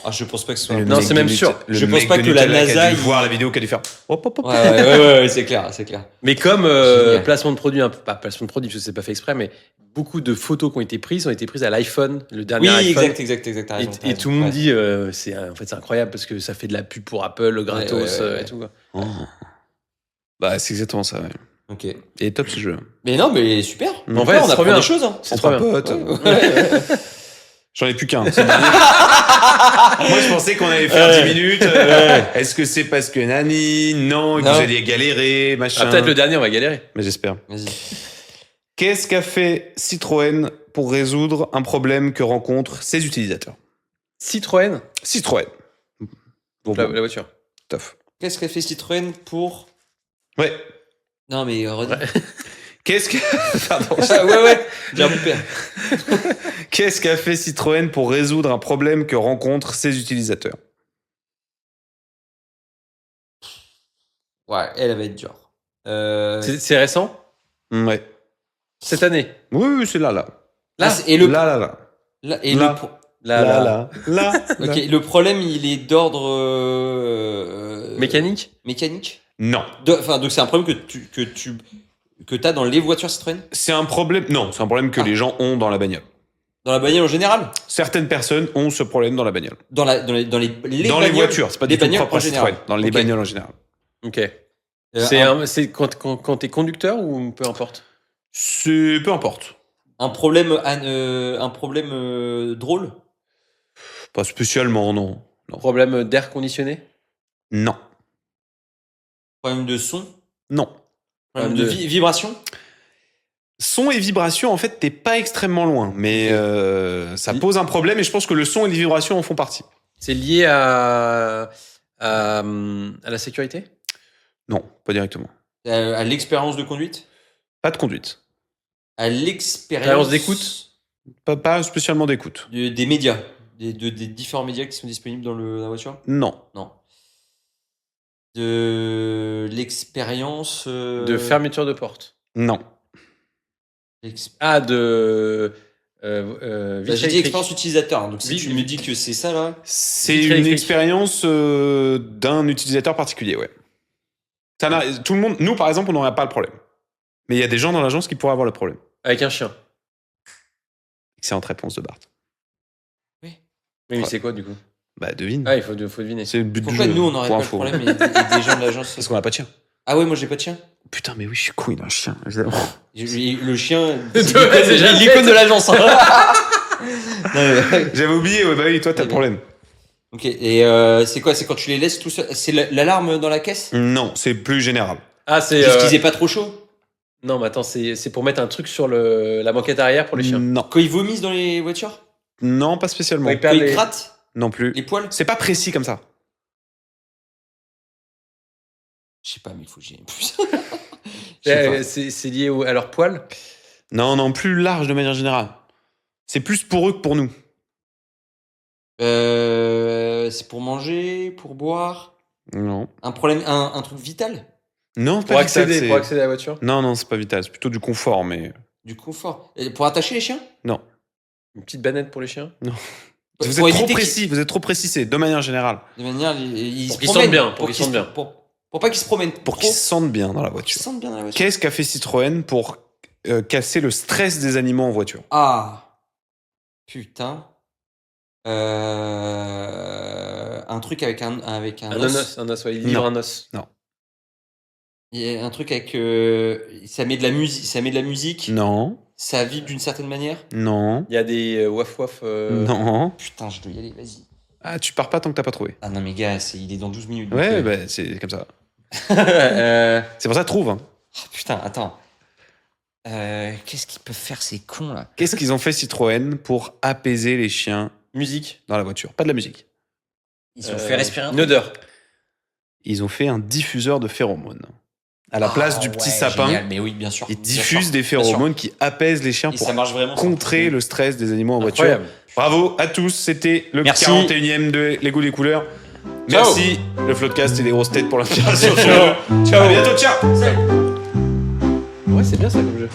Ah, je pense pas que ce soit. Le Non, mec c'est de même Nut- sûr. le Je mec pense pas de que la Nutella qui a NASA, dû il- voir la vidéo qui a dû faire. Hop, hop, hop. Ouais, c'est clair, c'est clair. Mais comme Génial. placement de produit, pas placement de produit, parce que c'est pas fait exprès, mais beaucoup de photos qui ont été prises à l'iPhone, le dernier Oui, iPhone. exact. t'as raison, t'as Et raison. tout le monde Ouais. dit, c'est incroyable parce que ça fait de la pub pour Apple, gratos Ouais. et tout. Quoi. Oh. Bah, c'est exactement ça, ouais. Ok. Il est top ce jeu. Mais non, mais super. En Donc fait, là, on c'est trop apprend bien. des choses. Hein. C'est Entre trop bien. potes. Ouais. J'en ai plus qu'un. c'est le dernier. Moi, je pensais qu'on allait faire 10 minutes. Est-ce que c'est parce que Nani? Non, que Non. vous alliez galérer, machin. Ah, peut-être le dernier, on va galérer. Mais j'espère. Vas-y. Qu'est-ce qu'a fait Citroën pour résoudre un problème que rencontrent ses utilisateurs? Citroën, Citroën. Bon, la voiture. tough. Qu'est-ce qu'a fait Citroën pour. Ouais. Non, mais redis. Qu'est-ce que... Pardon. Ah, ouais. J'ai un bon père. Qu'est-ce qu'a fait Citroën pour résoudre un problème que rencontrent ses utilisateurs? Ouais, elle va être dure. C'est récent? Ouais. Cette année? Oui, c'est là. Et le. Là. Et Là. le. Là. Ok, le problème, il est d'ordre. Mécanique? Mécanique. Non. Enfin, donc c'est un problème que t'as dans les voitures Citroën. C'est un problème... Non, c'est un problème que les gens ont dans la bagnole. Dans la bagnole en général. Certaines personnes ont ce problème dans la bagnole. Dans les Dans les bagnoles- voitures, c'est pas les du tout bagnoles propre à en général. Citroën. Dans les Ok. bagnoles en général. Ok. Un- C'est quand t'es conducteur ou peu importe? C'est... Peu importe. Un problème, drôle. Pas spécialement, non. Problème d'air conditionné? Non. Problème de son. Non. Problème de vibration. Son et vibration, en fait, t'es pas extrêmement loin. Mais ça pose un problème et je pense que le son et les vibrations en font partie. C'est lié à la sécurité? Non, pas directement. À l'expérience de conduite. Pas de conduite. À l'expérience d'écoute. Pas spécialement d'écoute. des médias. Des différents médias qui sont disponibles dans la voiture. Non. Non. De l'expérience. De fermeture de porte? Non. Ah, de... Bah, vitre j'ai dit électrique. expérience utilisateur. Hein, donc si Oui, tu me dis que c'est ça là. C'est Vitre une électrique. expérience d'un utilisateur particulier, ouais. Tout le monde, nous par exemple, on n'aurait pas le problème. Mais il y a des gens dans l'agence qui pourraient avoir le problème. Avec un chien? Excellente réponse de Bart. Oui, mais c'est quoi du coup? Bah devine. Ah, il faut deviner. C'est le but Pourquoi du jeu. nous on n'aurait pour pas le info. problème et des gens de l'agence. Parce qu'on n'a pas de chien. Ah ouais, moi j'ai pas de chien. Putain, mais oui, je suis con, il a un chien, évidemment. Le chien, Ouais, c'est déjà l'icône de l'agence. Hein. Non, mais- J'avais oublié, ouais, bah oui, toi t'as le problème. Ok, et c'est quoi? C'est quand tu les laisses tout seul? C'est l'alarme dans la caisse? Non, c'est plus général. Ah, c'est... Juste qu'ils aient pas trop chaud? Non, mais attends, c'est pour mettre un truc sur la banquette arrière pour les chiens. Non. Quand ils vomissent dans les voitures? Non, pas spécialement. Ouais, Quand ils les- grattent Non plus. les poils? C'est pas précis comme ça. Je sais pas, mais il faut que j'y aille plus. Je sais pas. C'est lié à leurs poils. Non, plus large de manière générale. C'est plus pour eux que pour nous. C'est pour manger, pour boire. Non. Un problème, un truc vital? Non, Pour pas vital, accéder à la voiture. Non, c'est pas vital. C'est plutôt du confort, mais... Du confort. Et pour attacher les chiens? Non. Une petite banette pour les chiens. Vous Pour êtes trop éviter précis, vous êtes trop précis, c'est de manière générale. De manière, ils Pour se qu'ils promènent. sentent bien, pour qu'ils sentent bien. Pour pas qu'ils se promènent. Pour trop, qu'ils se sentent bien dans la qu'ils voiture. se sentent bien dans la voiture. Qu'est-ce qu'a fait Citroën pour casser le stress des animaux en voiture? Ah. Putain. Un truc avec un Un os. os, ouais, il livre Non. un os. Il y a un truc avec ça met de la musique, Non, ça vibre d'une certaine manière. non, Il y a des waf-waf. non. Putain, je dois y aller, vas-y. Ah, tu pars pas tant que t'as pas trouvé. Ah non mais gars, il est dans 12 minutes. donc, Ouais, bah, c'est comme ça. euh, C'est pour ça, trouve. Hein. oh, putain, attends. Qu'est-ce qu'ils peuvent faire ces cons là? Qu'est-ce qu'ils ont fait Citroën pour apaiser les chiens Musique. dans la voiture? Pas de la musique. Ils ont fait respirer un Une truc. odeur. Ils ont fait un diffuseur de phéromones. À la place du petit ouais, sapin, génial, mais oui, bien sûr. ils bien diffusent sûr, des bien sûr. phéromones qui apaisent les chiens Et pour ça marche vraiment. contrer le stress des animaux en voiture. Incroyable. Bravo à tous, c'était le Merci. 41e de Les Goûts des Couleurs. Ciao. Merci le Floodcast et les grosses têtes pour l'inspiration. Ciao. À bientôt, ciao. Ouais, c'est bien ça comme jeu.